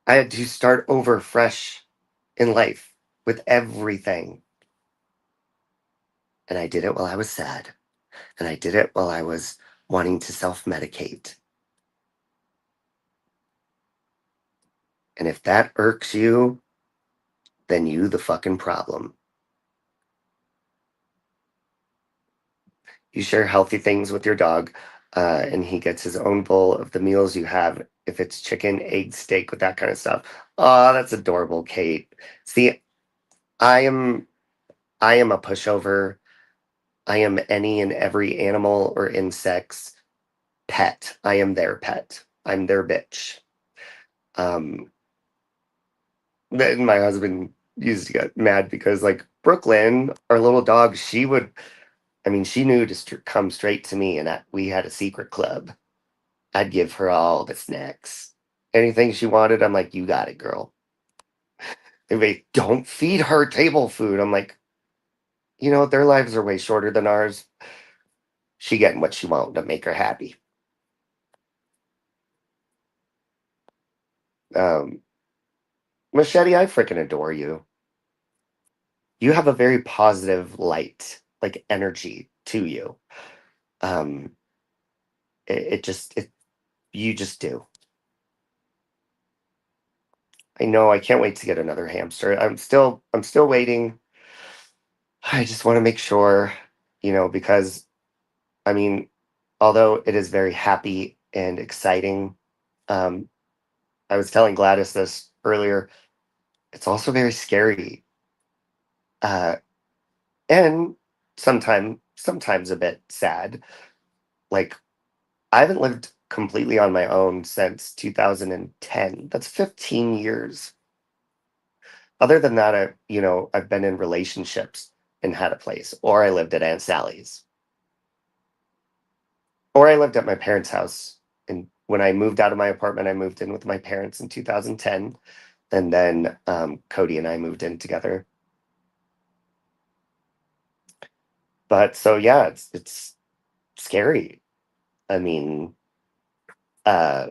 I had to start over fresh in life with everything. And I did it while I was sad. And I did it while I was wanting to self medicate. And if that irks you, then you the fucking problem. You share healthy things with your dog. And he gets his own bowl of the meals you have. If it's chicken, egg, steak, with that kind of stuff. Oh, that's adorable, Kate. See, I am I am a pushover. I am any and every animal or insect's pet. I am their pet. I'm their bitch. Um, then my husband used to get mad because, like, Brooklyn, our little dog, she would, I mean, she knew to come straight to me, and we had a secret club. I'd give her all the snacks. Anything she wanted, I'm like, you got it, girl. They don't feed her table food. I'm like, their lives are way shorter than ours. She getting what she want to make her happy. Um, Machete, I freaking adore you. You have a very positive light, like energy to you. Um, you just do. I know. I can't wait to get another hamster. I'm still waiting. I just want to make sure, because I mean, although it is very happy and exciting, um, I was telling Gladys this earlier. It's also very scary, uh, and sometimes a bit sad. Like, I haven't lived completely on my own since 2010. That's 15 years. Other than that, I've been in relationships and had a place, or I lived at Aunt Sally's, or I lived at my parents' house. And when I moved out of my apartment, I moved in with my parents in 2010, and then Cody and I moved in together. But so yeah, it's scary. I mean, uh,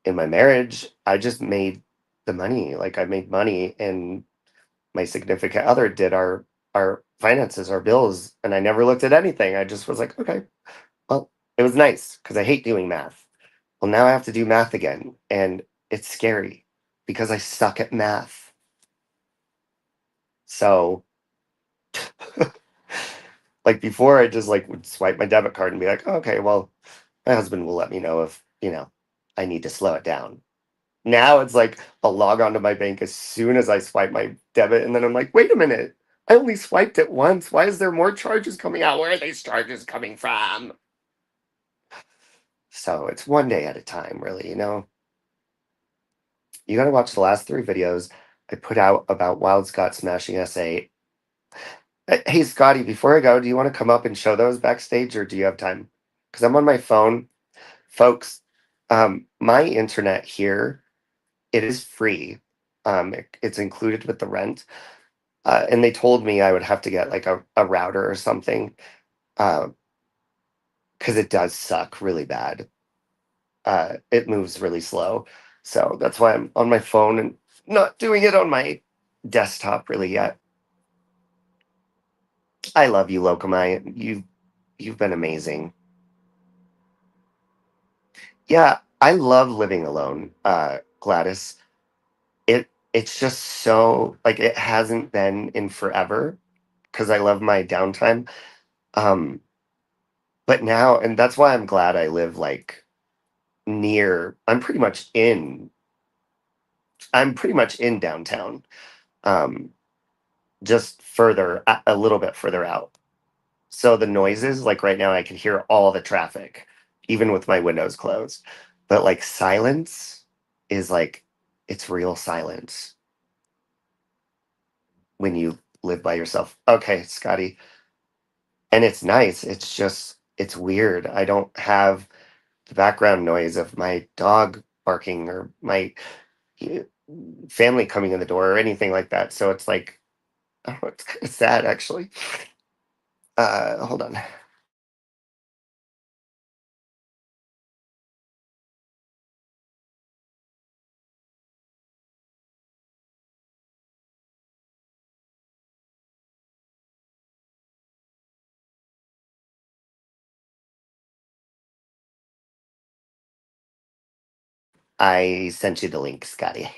in my marriage, I just made the money. Like, I made money, and my significant other did our finances, our bills, and I never looked at anything. I just was like, okay, well, it was nice because I hate doing math. Well, now I have to do math again, and it's scary because I suck at math. So, like, before, I just like would swipe my debit card and be like, oh, okay, well, my husband will let me know if I need to slow it down. Now it's like I'll log onto my bank as soon as I swipe my debit, and then I'm like, wait a minute, I only swiped it once. Why is there more charges coming out? Where are these charges coming from? So it's one day at a time, really. You got to watch the last 3 videos I put out about Wild Scott smashing S8. Hey, Scotty, before I go, do you want to come up and show those backstage, or do you have time? Because I'm on my phone. Folks, my internet here, it is free. It's included with the rent. And they told me I would have to get like a router or something, because it does suck really bad. It moves really slow. So that's why I'm on my phone and not doing it on my desktop really yet. I love you, Locomai. You've been amazing. Yeah, I love living alone, Gladys. It's just so, like, it hasn't been in forever because I love my downtime. Um, but now, and that's why I'm glad I live like near. I'm pretty much in downtown. Um, just further, a little bit further out. So the noises, like right now, I can hear all the traffic, even with my windows closed. But like silence is like, it's real silence when you live by yourself. Okay, Scotty. And it's nice. It's just, it's weird. I don't have the background noise of my dog barking or my eh, family coming in the door or anything like that. So it's like, oh, it's kind of sad actually. Hold on. I sent you the link, Scotty.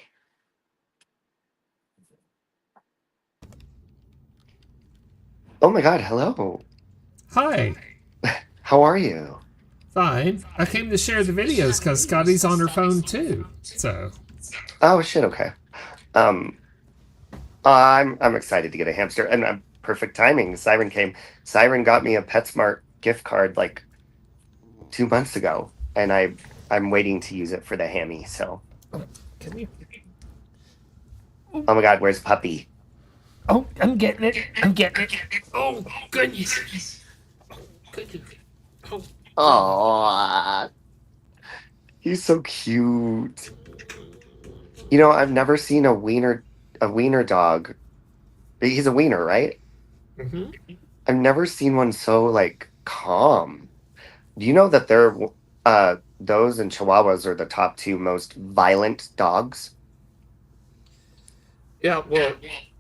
Oh my God, hello. Hi, How are you? Fine. I came to share the videos because Scotty's on her phone too. So, Oh shit. Okay. Um, I'm excited to get a hamster, and perfect timing. Siren came. Siren got me a PetSmart gift card like 2 months ago, and I'm waiting to use it for the hammy. So, can you? oh my god, where's Puppy? Oh, I'm getting it. I'm getting it. Oh, goodness. Oh, goodness. Oh, Oh, he's so cute. You know, I've never seen a wiener dog. He's a wiener, right? mm-hmm. I've never seen one so like calm. Do you know that those and Chihuahuas are the top two most violent dogs? Yeah, well,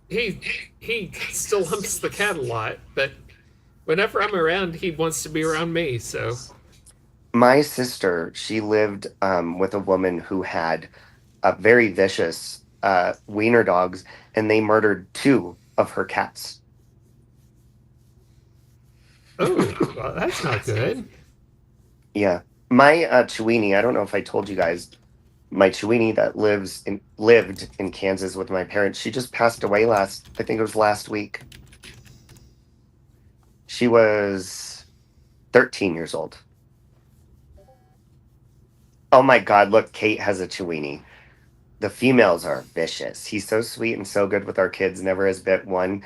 he he still humps the cat a lot, but whenever I'm around, he wants to be around me. So, My sister, she lived with a woman who had a very vicious wiener dogs, and they murdered two of her cats. oh, well, that's not good. Yeah, my Chiweenie. I don't know if I told you guys. My Chiweenie that lived in Kansas with my parents. She just passed away last. I think it was last week. She was 13 years old. Oh my God! Look, Kate has a Chiweenie. The females are vicious. He's so sweet and so good with our kids. Never has bit one.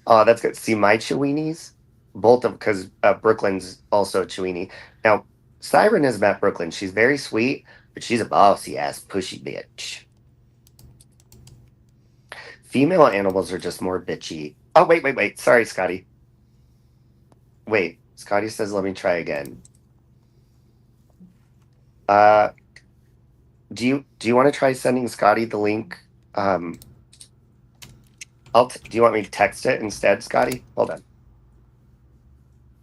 Oh, that's good. See my Chiweenies, both of because Brooklyn's also a Chiweenie. Now, Siren has met Brooklyn. She's very sweet, but she's a bossy ass pushy bitch. Female animals are just more bitchy. Oh, wait. Sorry, Scotty. Wait, Scotty says, let me try again. Uh, do you want to try sending Scotty the link? Um, do you want me to text it instead, Scotty? Hold on.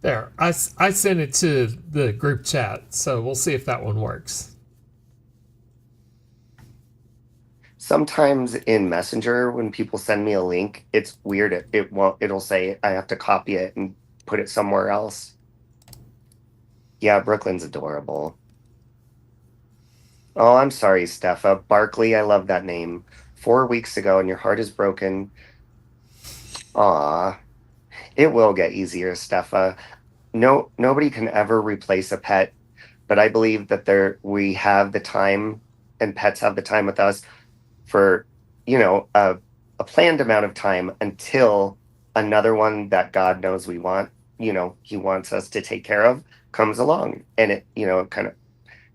There, I sent it to the group chat, so we'll see if that one works. Sometimes in Messenger, when people send me a link, it's weird. It won't. It'll say I have to copy it and put it somewhere else. Yeah, Brooklyn's adorable. Oh, I'm sorry, Steffa. Barkley, I love that name. 4 weeks ago, and your heart is broken. Aw, it will get easier, Steffa. No, nobody can ever replace a pet, but I believe that we have the time, and pets have the time with us for, a planned amount of time until another one that God knows we want, He wants us to take care of, comes along, and kind of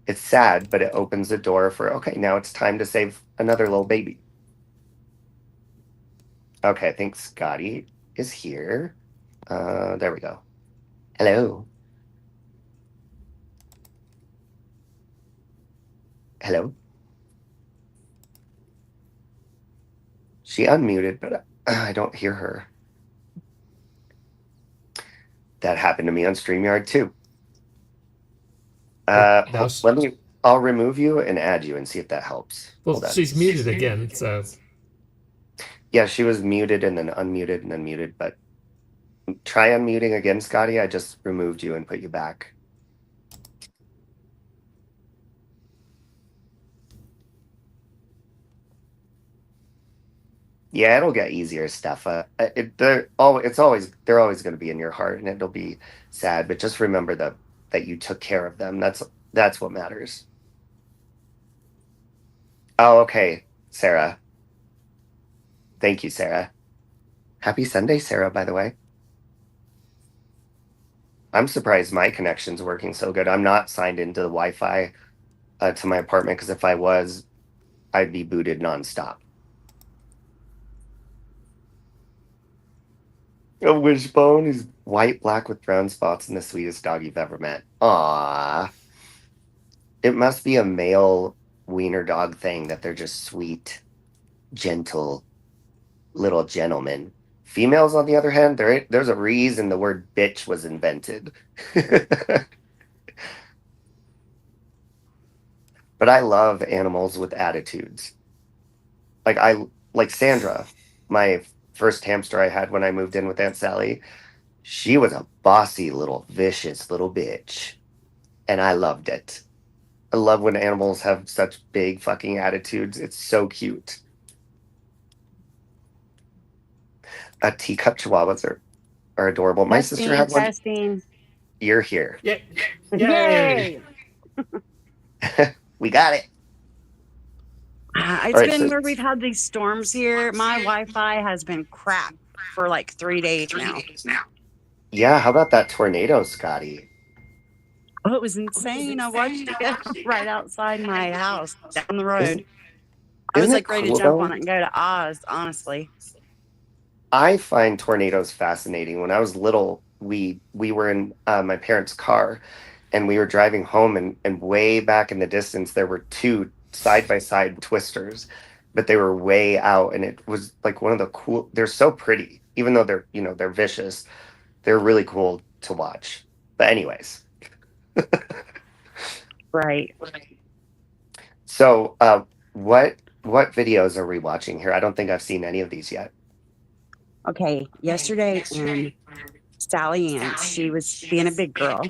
it's sad, but it opens the door for, okay, now it's time to save another little baby. Okay, I think Scotty is here. There we go. Hello. Hello. She unmuted, but I don't hear her. That happened to me on StreamYard too. I'll remove you and add you and see if that helps. Well, she's muted again, so. Yeah, she was muted and then unmuted and then muted, but try unmuting again, Scotty. I just removed you and put you back. Yeah, it'll get easier, Steffa. They're always going to be in your heart, and it'll be sad. But just remember that you took care of them. That's what matters. Oh, okay, Sarah. Thank you, Sarah. Happy Sunday, Sarah. By the way, I'm surprised my connection's working so good. I'm not signed into the Wi-Fi to my apartment because if I was, I'd be booted nonstop. A wishbone is white, black with brown spots and the sweetest dog you've ever met. Aww. It must be a male wiener dog thing that they're just sweet, gentle, little gentlemen. Females, on the other hand, there's a reason the word bitch was invented. But I love animals with attitudes. Like Sandra, my first hamster I had when I moved in with Aunt Sally. She was a bossy little vicious little bitch. and I loved it. I love when animals have such big fucking attitudes. It's so cute. Teacup chihuahuas are adorable. My sister Testing, had one. testing. You're here. Yeah. Yay! We got it. It's All right, been so where we've had these storms here. My Wi-Fi has been crap for like 3 days now. yeah, how about that tornado, Scotty? Oh, it was insane. I watched it right outside my house down the road. I was Isn't it like ready cool, to jump though? on it and go to Oz, honestly. I find tornadoes fascinating. When I was little, we were in my parents' car, and we were driving home, and way back in the distance, there were two side by side twisters, but they were way out, and it was like one of the cool. They're so pretty, even though they're vicious. They're really cool to watch. But anyways, Right. so what videos are we watching here? I don't think I've seen any of these yet. Okay. Yesterday, Sally Ann, she was being a big girl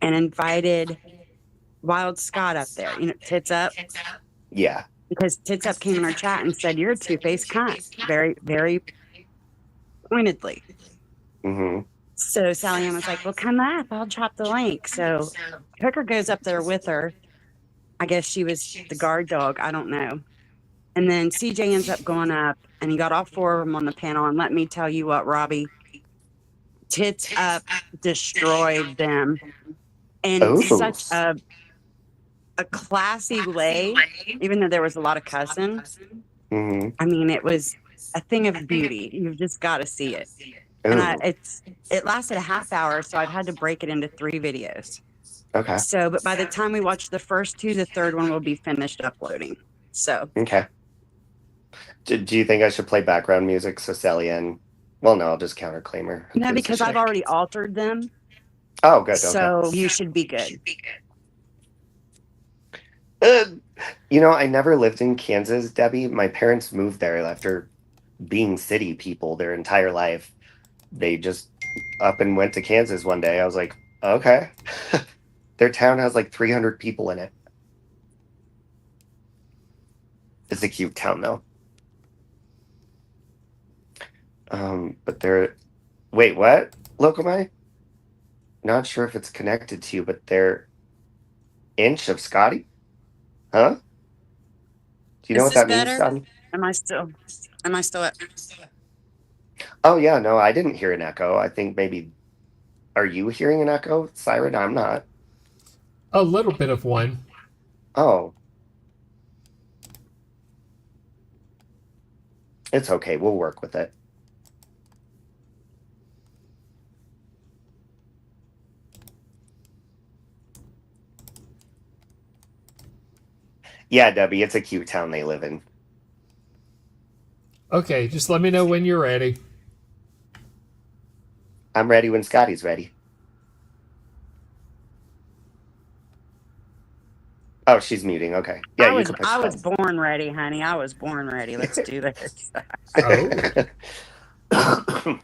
and invited Wild Scott up there, Tits Up, Yeah. because Tits Up came in our chat and said, "You're a two-faced cunt," very, very pointedly. Mm-hmm. So Sally Ann was like, "Well, come up. I'll drop the link." So Hooker goes up there with her. I guess she was the guard dog. I don't know. And then CJ ends up going up, and he got all four of them on the panel. And let me tell you what, Robbie, Tits Up destroyed them in Oh. such a classy way, even though there was a lot of cussing. Mm-hmm. I mean, it was a thing of beauty. You've just got to see it. Ooh. And it lasted a half hour, so I've had to break it into 3 videos. Okay. So, but by the time we watch the first 2, the third one will be finished uploading. So, Okay. Do you think I should play background music so Sally Ann? Well, no, I'll just counterclaim her. Who no, gives a because I've shit? already altered them. Oh, good. Okay. So you should be good. I never lived in Kansas, Debbie. My parents moved there after being city people their entire life. They just up and went to Kansas one day. I was like, okay. Their town has like 300 people in it. It's a cute town, though. But they're... Wait, what? Locomai? Not sure if it's connected to you, but they're... Inch of Scotty? Huh? Do you know Is what that this means, better? Scotty? Am I still up? Oh, yeah, no, I didn't hear an echo. I think maybe... Are you hearing an echo, Siren? I'm not. A little bit of one. Oh. It's okay. We'll work with it. Yeah, Debbie, it's a cute town they live in. Okay, just let me know when you're ready. I'm ready when Scotty's ready. Oh, she's muting. Okay. Yeah, you can push I was pause. born ready, honey. I was born ready. Let's do this. Oh.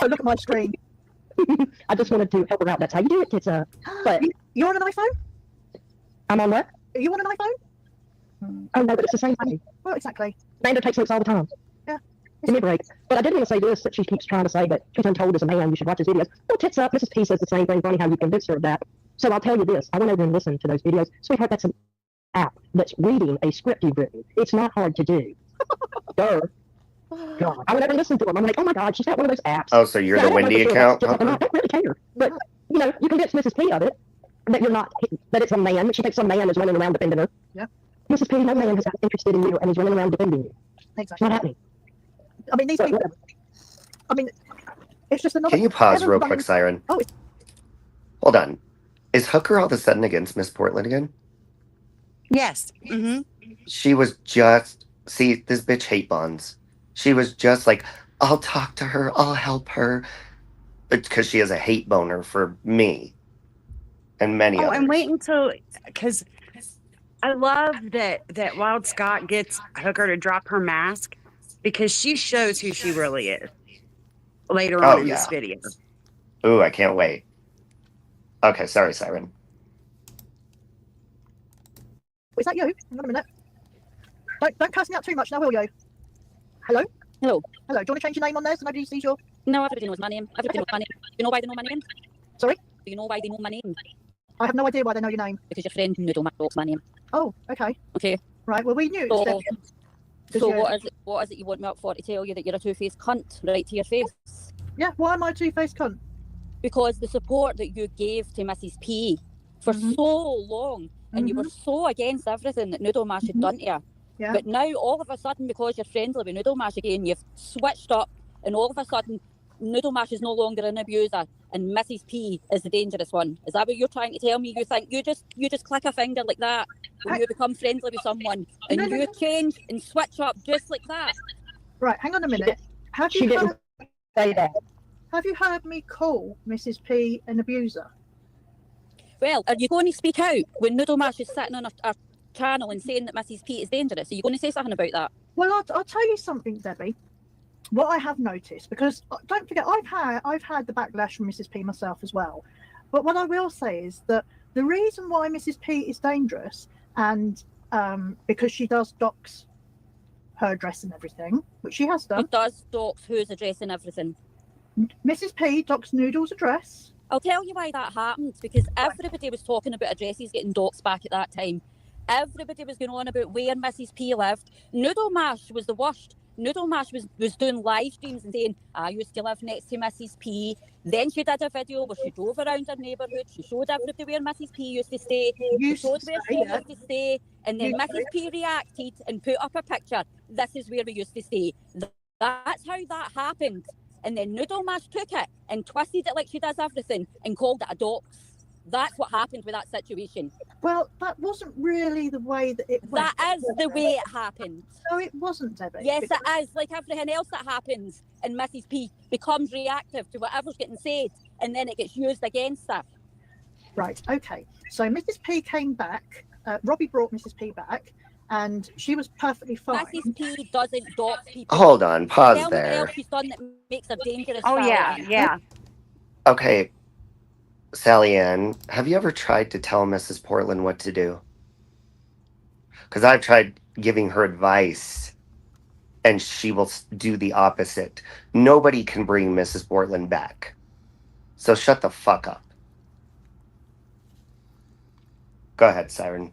Oh, look at my screen. I just wanted to help her out. That's how you do it. It's but You're on an iPhone? I'm on what? Are you on an iPhone? Oh no, but it's the same thing. Well, exactly. Amanda takes notes all the time. Yeah. Give me a break. But I did want to say this that she keeps trying to say, but she's untold as a man, you should watch his videos. Well, Tits Up, Mrs. P says the same thing. Funny how you convinced her of that. So I'll tell you this. I went over and listened to those videos. Sweetheart, that's an app that's reading a script you've written. It's not hard to do. Duh. God. I went over and listened to them. I'm like, oh my God, she's got one of those apps. Oh, so you're Yeah, I the don't know Wendy for sure account? that's Tits Up or not. I don't really care. But, you convince Mrs. P of it, that you're not, that it's a man, that she thinks some man is running around defending her. Yeah. Mrs. P, no man is interested in you and is running around defending you. It's Exactly. not happening. I mean, these So, people. I mean, it's just another. Can you pause real everybody- quick, Siren? Oh. Hold on. Is Hooker all of a sudden against Miss Portland again? Yes. Mm-hmm. She was just... See, this bitch hate bonds. She was just like, I'll talk to her, I'll help her. Because she has a hate boner for me and many Oh, others. and wait until, because I love that Wild Scott gets Hooker to drop her mask because she shows who she really is later on in this video. Ooh, I can't wait. Okay, sorry, Siren. Is that you? Hang on a minute. Don't cuss me out too much now, will you? Hello? Hello. Hello. Do you want to change your name on there so nobody sees your... No, everybody knows my name. Everybody knows my name. Do you know why they know my name? Sorry? Do you know why they know my name? I have no idea why they know your name. Because your friend Noodle knows my name. Oh, okay. Okay. Right, well, we knew it was So, Debbie. so what is it you want me up for to tell you that you're a two-faced cunt right to your face? Yeah, why am I a two-faced cunt? Because the support that you gave to Mrs. P for so long, and you were so against everything that Noodle Mash had done to her. Yeah. But now, all of a sudden, because you're friendly with Noodle Mash again, you've switched up, and all of a sudden, Noodle Mash is no longer an abuser, and Mrs. P is the dangerous one. Is that what you're trying to tell me? You think you just click a finger like that when you become friendly with someone, and you change and switch up just like that? Right, hang on a minute. Have She you didn't heard, say that. have you heard me call Mrs. P an abuser? Well, are you going to speak out when Noodle Mash is sitting on our channel and saying that Mrs. P is dangerous? Are you going to say something about that? Well, I'll tell you something, Debbie. What I have noticed, because don't forget, I've had the backlash from Mrs. P myself as well. But what I will say is that the reason why Mrs. P is dangerous, and because she does dox her address and everything, which she has done. It does dox who's addressing everything. Mrs. P doxed Noodle's address. I'll tell you why that happened, because everybody was talking about addresses getting doxed back at that time. Everybody was going on about where Mrs. P lived. Noodle Mash was the worst. Noodle Mash was doing live streams and saying, I used to live next to Mrs. P. Then she did a video where she drove around her neighbourhood. She showed everybody where Mrs. P used to stay. She showed where she used to stay. And then Mrs. P reacted and put up a picture. This is where we used to stay. That's how that happened. And then Noodle Mash took it and twisted it like she does everything and called it a dox. That's what happened with that situation. Well, that wasn't really the way that it went. That is the way it happened. No, it wasn't, Debbie. Yes, it is. Like everything else that happens, and Mrs. P becomes reactive to whatever's getting said, and then it gets used against her. Right, okay. So Mrs. P came back. Robbie brought Mrs. P back, and she was perfectly fine. Mrs. P doesn't dox people. Hold on, pause Tell me what there. else she's done that makes her dangerous. Oh, yeah, Sally. yeah. Okay, Sally Ann, have you ever tried to tell Mrs. Portland what to do? Because I've tried giving her advice, and she will do the opposite. Nobody can bring Mrs. Portland back. So shut the fuck up. Go ahead, Siren.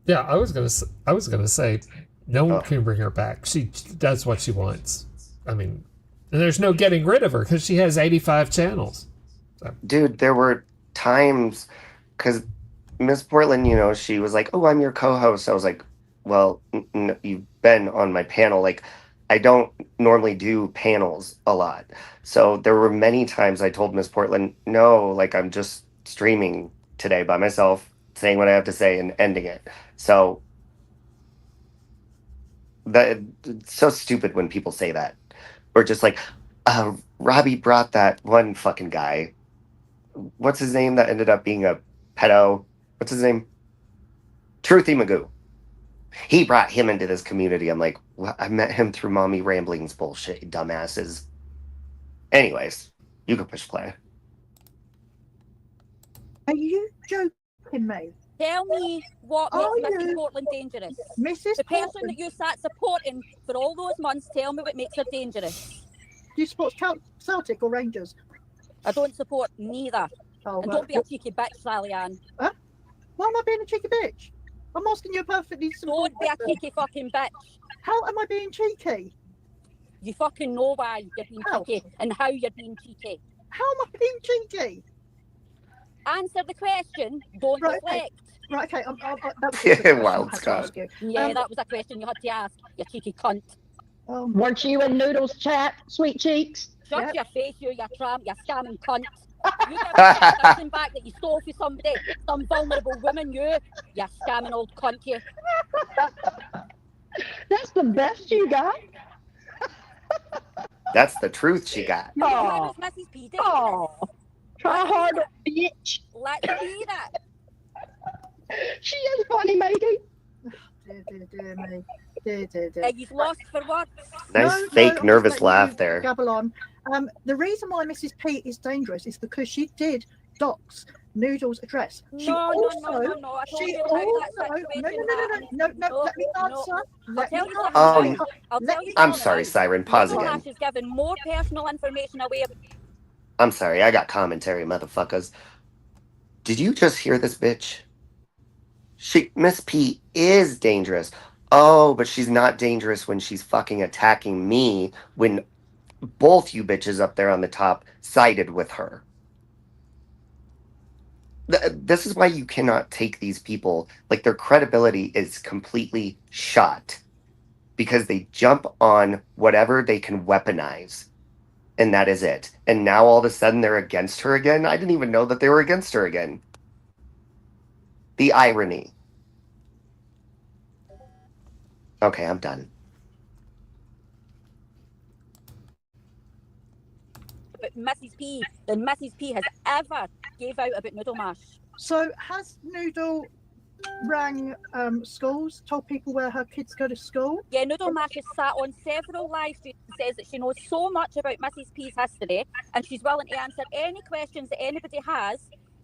Yeah, I was gonna say, no one can bring her back. She does what she wants. I mean, and there's no getting rid of her because she has 85 channels. So. Dude, there were times, because Miss Portland, she was like, oh, I'm your co-host. I was like, well, you've been on my panel. Like, I don't normally do panels a lot. So there were many times I told Miss Portland, no, like, I'm just streaming today by myself, saying what I have to say and ending it. So it's so stupid when people say that. Or just like, Robbie brought that one fucking guy. What's his name that ended up being a pedo? What's his name? Truthy Magoo. He brought him into this community. I'm like, well, I met him through Mommy Ramblings bullshit, dumbasses. Anyways, you can push play. Are you joking me? Tell me what makes Mrs. Portland dangerous. Mrs. The person Portland, that you sat supporting for all those months, tell me what makes her dangerous. do you support Celtic or Rangers? I don't support neither. Oh, And well, don't be a cheeky bitch, Sally Ann. why am I being a cheeky bitch? I'm asking you a perfectly simple Don't be a question. cheeky fucking bitch. How am I being cheeky? You fucking know why you're being How? cheeky and how you're being cheeky. How am I being cheeky? Answer the question, don't Right, deflect. Right, okay. That was Yeah, a question Wild I had to Scott. ask you. Yeah, that was a question you had to ask, you cheeky cunt. Weren't you in Noodle's chat, sweet cheeks? Shut Yep. your face, you tramp, you scamming cunt. You get something back that you stole from somebody, some vulnerable woman, you scamming old cunt, you. That's the best you got? That's the truth she got. When Oh, was Mrs. P dangerous? oh. Try harder, bitch. Let's hear it. She is funny, matey. Dear me. Dear. You've lost for words. Nice No, fake I'm nervous just letting laugh you there. Gabble on. The reason why Mrs. P is dangerous is because she did dox Noodle's address. She No. I told She you about that also. situation. No. Let me answer. Let me tell you answer. something. Um, I'll tell you I'm something sorry, about Siren. Pause Noodle again. Mash is giving more personal information away. I'm sorry. I got commentary, motherfuckers. Did you just hear this bitch? Miss P is dangerous. Oh, but she's not dangerous when she's fucking attacking me when both you bitches up there on the top sided with her. This is why you cannot take these people. Like, their credibility is completely shot because they jump on whatever they can weaponize. And that is it. And now all of a sudden they're against her again? I didn't even know that they were against her again. The irony. Okay, I'm done. But Mrs. P than Mrs. P has ever gave out about Noodle Mash. So has Noodle rang schools, told people where her kids go to school? Yeah, Noodle Mash has sat on several live streams and says that she knows so much about Mrs. P's history and she's willing to answer any questions that anybody has.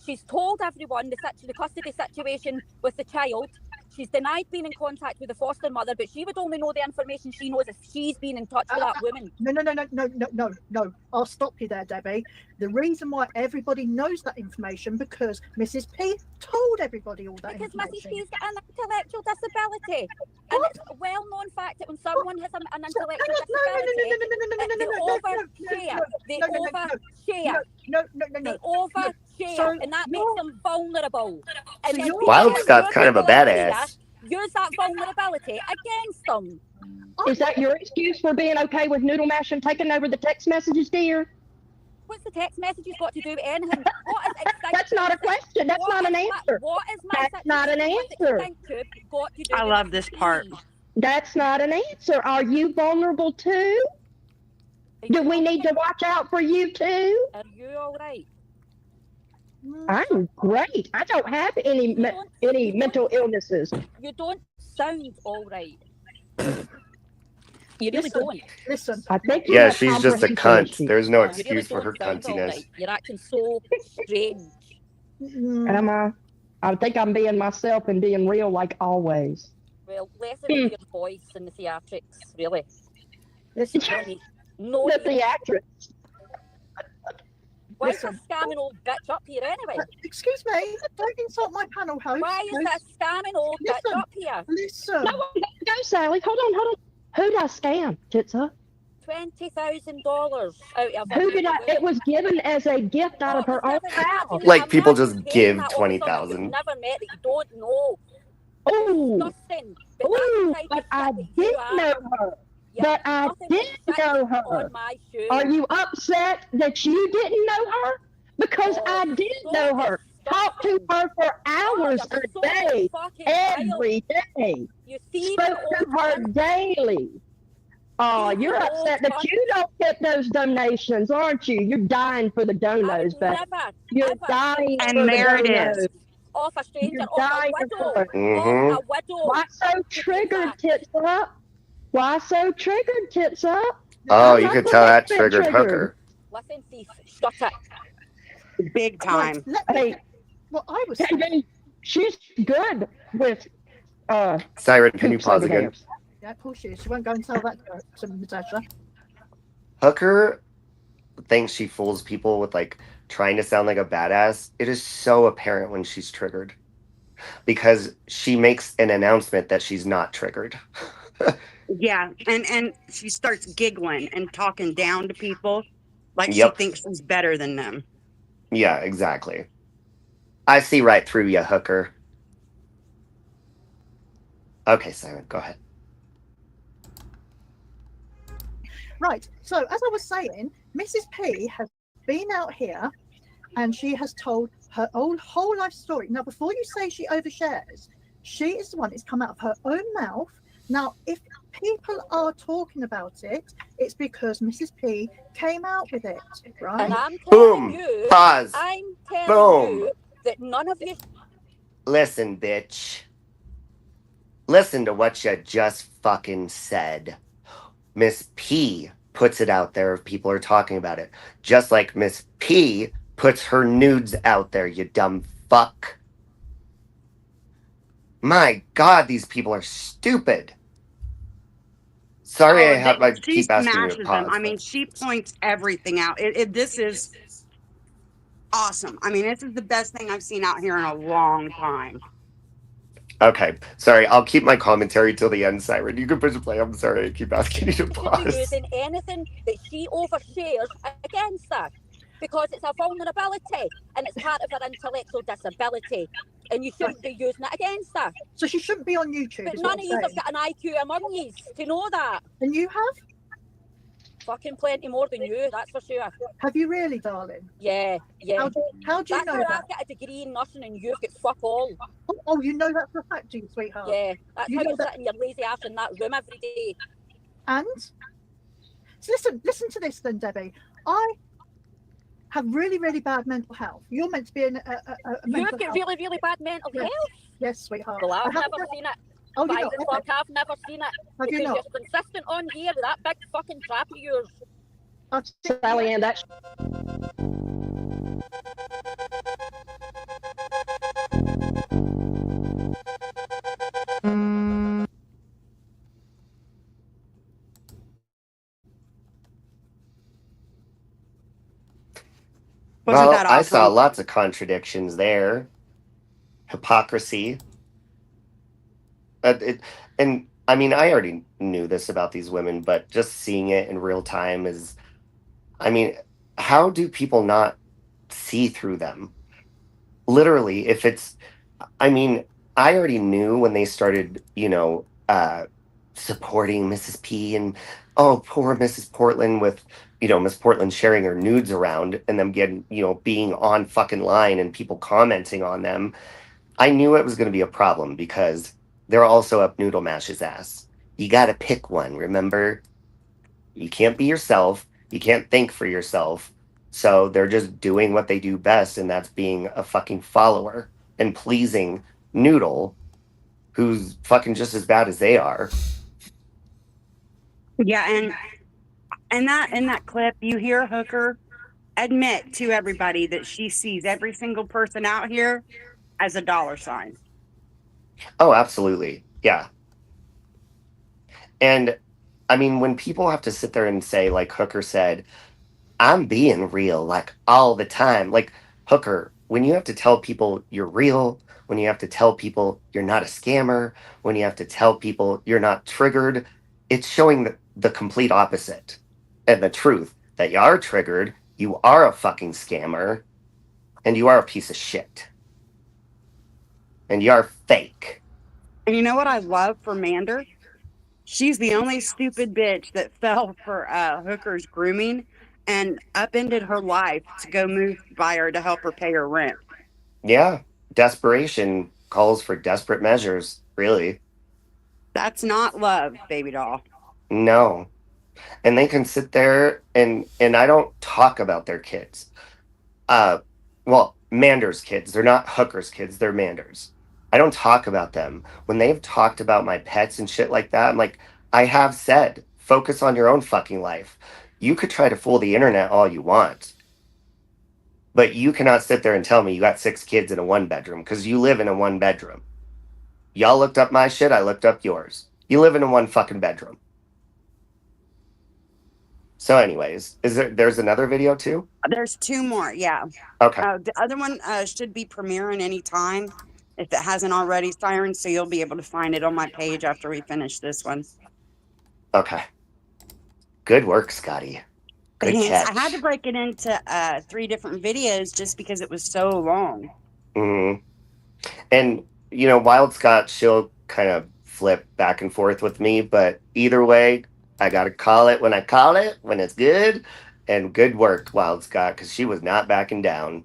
She's told everyone the custody situation with the child. She's denied being in contact with the foster mother, but she would only know the information she knows if she's been in touch with that woman. No. I'll stop you there, Debbie. The reason why everybody knows that information because Mrs. P told everybody all that Because information. Mrs. P's got an intellectual disability. And it's a well-known fact that when someone has an intellectual disability, they overshare, and that makes them vulnerable. And then Wild's got kind of a badass. Use that vulnerability against them. Is that your excuse for being okay with Noodle Mash and taking over the text messages, dear? What's the text messages got to do with anything? What is exciting? That's not a question. That's not an answer. What is my That's not an answer. Got to do I with love this part. That's not an answer. Are you vulnerable too? Do we need to watch out for you too? Are you all right? I'm great. I don't have any mental illnesses. You don't sound all right. You really don't. Listen. I think you Yeah, have she's just a comprehension cunt. issues. There's no You really excuse for her don't sound all cuntiness. right. You're acting so strange. Am I? I think I'm being myself and being real like always. Well, less about your voice and the theatrics, really. Listen. No, The theatrics. why is this scamming old bitch up here anyway? Excuse me. Don't insult my panel host. Why is this scamming old bitch Listen. up here? Listen. No, go, Sally. Hold on. Who did I scam, Titsa? $20,000 out of Who did I? It was given as a gift out of her own house. Like, people just give 20,000. You've never met that you don't know. Oh, Disgusting. But that's the type but of I shit that did you are. know her. Yeah, But I nothing did but know shit her. on my shoe. Are you upset that you didn't know her? Because I did know her. Talked to her for hours a day, every day. You see Spoke to her daily. Oh, you're upset that you don't get those donations, aren't you? You're dying for the donos, but you're dying And for there the it donos. is. Off a stranger, You're off a dying widow, for it. Mhm. off a widow. Why so triggered, Tits Up? Why so triggered, Tits Up? Oh, I'm you not could tell that bit triggered Hooker. Listen, thief, shut it. Big time. Hey, What I was and saying. then she's good with Siren, can you hoops pause over again? there. Yeah, of course she is. She won't go and tell that to Natasha. Hooker thinks she fools people with, like, trying to sound like a badass. It is so apparent when she's triggered because she makes an announcement that she's not triggered. Yeah, and she starts giggling and talking down to people like Yep. she thinks she's better than them. Yeah, exactly. I see right through you, Hooker. Okay, Siren, go ahead. Right. So as I was saying, Mrs. P has been out here and she has told her whole life story. Now, before you say she overshares, she is the one that's come out of her own mouth. Now, if people are talking about it, it's because Mrs. P came out with it, right? And I'm telling Boom. you, Pause. I'm telling Boom. you that none of you. Listen, bitch. Listen to what you just fucking said. Miss P puts it out there if people are talking about it. Just like Miss P puts her nudes out there, you dumb fuck. My God, these people are stupid. Sorry, I She keep asking you to smashes them. pause. I mean, she points everything out. This is awesome. I mean, this is the best thing I've seen out here in a long time. Okay, sorry. I'll keep my commentary till the end, Siren. You can push play. I'm sorry. I keep asking you to Shouldn't be pause. using anything that she overshares against her because it's a vulnerability and it's part of her intellectual disability, and you shouldn't be using it against her. So she shouldn't be on YouTube. But is none what of I'm you have saying. got an IQ among you to know that. And you have? Fucking plenty more than you, that's for sure. Have you really, darling? Yeah. How do you That's know how that? I've got a degree in nursing and you've got fuck all. Oh, you know that for a fact, do you, sweetheart? Yeah, that's You how know you're that- sitting your lazy ass in that room every day. And so listen to this then, Debbie. I have really, really bad mental health. You're meant to be in a You've mental got health. really, really bad mental Yes. health. Yes, sweetheart. Well, I've I haven't never got- seen it. Oh, you By know, the fuck, I've never seen it. have you Because not? you're consistent on here with that big fucking trap of yours. Sally Ann, that's Wasn't Well, that I saw awesome? lots of contradictions there. Hypocrisy. And I mean, I already knew this about these women, but just seeing it in real time is, I mean, how do people not see through them? Literally, if it's, I mean, I already knew when they started, supporting Mrs. P and, oh, poor Mrs. Portland with, Miss Portland sharing her nudes around and them getting, being on fucking line and people commenting on them. I knew it was going to be a problem because they're also up Noodle Mash's ass. You got to pick one, remember? You can't be yourself. You can't think for yourself. So they're just doing what they do best, and that's being a fucking follower and pleasing Noodle, who's fucking just as bad as they are. Yeah, and in that clip, you hear Hooker admit to everybody that she sees every single person out here as a dollar sign. Oh, absolutely. Yeah. And I mean, when people have to sit there and say, like Hooker said, I'm being real, like all the time. Like, Hooker, when you have to tell people you're real, when you have to tell people you're not a scammer, when you have to tell people you're not triggered, it's showing the complete opposite and the truth that you are triggered, you are a fucking scammer, and you are a piece of shit. And you are fake. And you know what I love for Mander? She's the only stupid bitch that fell for Hooker's grooming and upended her life to go move by her to help her pay her rent. Yeah, desperation calls for desperate measures, really. That's not love, baby doll. No. And they can sit there and I don't talk about their kids. Well, Mander's kids. They're not Hooker's kids, they're Mander's. I don't talk about them. When they've talked about my pets and shit like that, I'm like, I have said, focus on your own fucking life. You could try to fool the internet all you want. But you cannot sit there and tell me you got 6 kids in a 1-bedroom because you live in a 1-bedroom. Y'all looked up my shit, I looked up yours. You live in a 1 fucking bedroom. So anyways, there's another video too? There's 2 more, yeah. Okay. The other one should be premiering any time if it hasn't already, Siren, so you'll be able to find it on my page after we finish this one. Okay. Good work, Scotty. Good Thanks. catch. I had to break it into 3 different videos just because it was so long. Mm-hmm. And, Wild Scott, she'll kind of flip back and forth with me, but either way, I got to call it when I call it, when it's good. And good work, Wild Scott, because she was not backing down.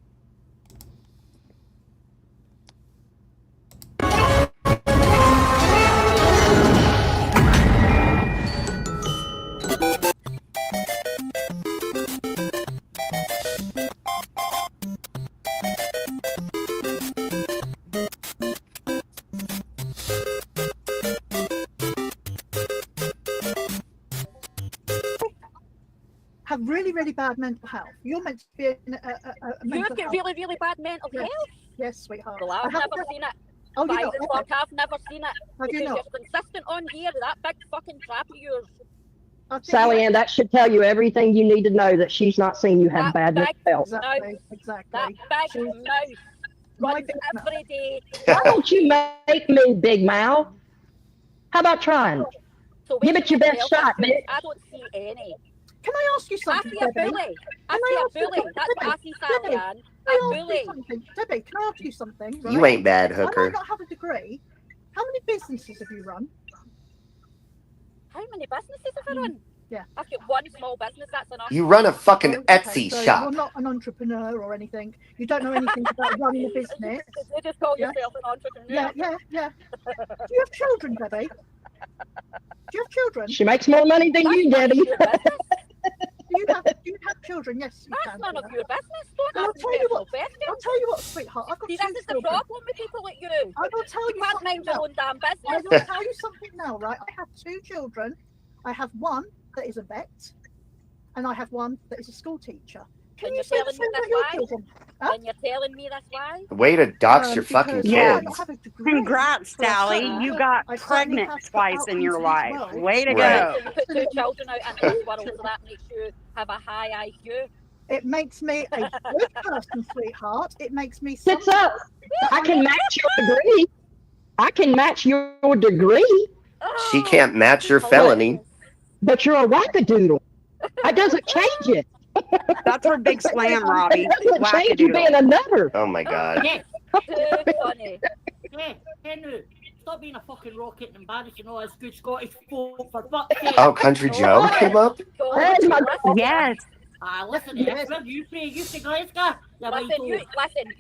have really, really bad mental health. You're meant to be in a You've mental got health. really, really bad mental Yes. health. Yes, sweetheart. Well, I I've haven't never got- seen it. Oh, you By know. the fuck, I've never seen it. Have you Because not? you're consistent on here with that big fucking trap of yours. I think Sally Ann, that should tell you everything you need to know that she's not seen you have That bad mental big- health. Exactly. That Exactly. big She's- mouth My runs big mouth. every day. Why don't you make me big mouth? How about trying? So Give where's it your mental best health shot, issues? bitch. I don't see any. Can I ask you I something, see a Debbie? bully. I Can see I a ask you bully. something? That's what I see, Sally Debbie, Ann. Can A I ask you bully. something? Debbie, can I ask you something? You right? ain't bad, I hooker. might not have a degree. How many businesses have you run? How many businesses have I run? Yeah. I've got one small business, that's enough. You run a fucking Oh, okay, Etsy so shop. You're not an entrepreneur or anything. You don't know anything about running a business. You just call Yeah. yourself an entrepreneur. Yeah. Do you have children, Debbie? Do you have children? She makes more money than you, That's none Debbie. of your business. Do you have children? Yes, you That's can. none of yeah. your business. Don't I'll ask tell me you personal what. questions. I'll tell you what, sweetheart. I've got See, two this is the children. problem with people like you. I will tell You you can't something mind your now. own damn I business. will tell you something now, right? I have two children. I have one that is a vet, and I have one that is a school teacher. Can And you you're say the telling me same that's about your why? children? Huh? And you're telling me that's why? Way to dox your fucking Because Yeah. I might not kids. have a degree, Congrats, but I Sally. certainly You have- got I certainly pregnant have put twice out in your into this life. world. Way to Right. go. So you put two children out into this world, so that makes you have a high IQ. It makes me a good person, sweetheart. It makes me Sits something. up. I can match your degree. I can match your degree, She can't match your felony. but you're a wackadoodle. That doesn't change it. That's her big slam, Robbie. It doesn't change you Wackadoodle. being another. Oh my god. Hey, Too funny. hey, Henry, stop being a fucking rocket and embarrassing all us good Scottish folk for fuck's sake. Oh, Country Joe came up? Go Hey, on, my- listen. Yes. Listen, yes. Where do you pray? You to Glasgow? Yeah, Listen, right,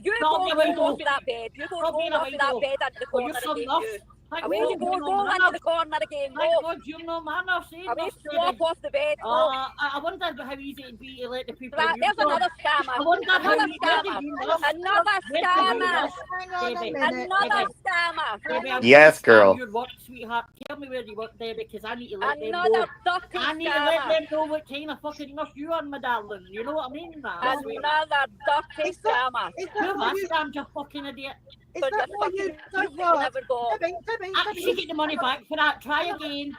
you Stop go being a roll weirdo. off of that bed. You go Stop roll being a off of that weirdo. bed into the Oh, corner you're some again. nuts. You. Thank Away God you go, you're no roll into manners. the corner again. Thank Go. God you're no manners, eh? Away, That's swap good. off the bed. Go. I wonder how easy it'd be to let the people. Right, you there's know. another I scammer. wonder how Another you scammer. Another Where's the scammer. nurse? Hang on a Debbie. minute. Another scammer. Debbie, I'm Yes, gonna girl. scan your work, sweetheart. Tell me where you work, Debbie, because I need to let them know. Another dirty I need to let scammer. them know what kind of fucking nurse you are, my darling. You know what I mean, man? Another dirty Is that- scammer. Is Who that why was you? scammed, you fucking idiot? Is But that you're why you fucking don't you work? never go. Debbie, Actually, get the money back for that. Try again.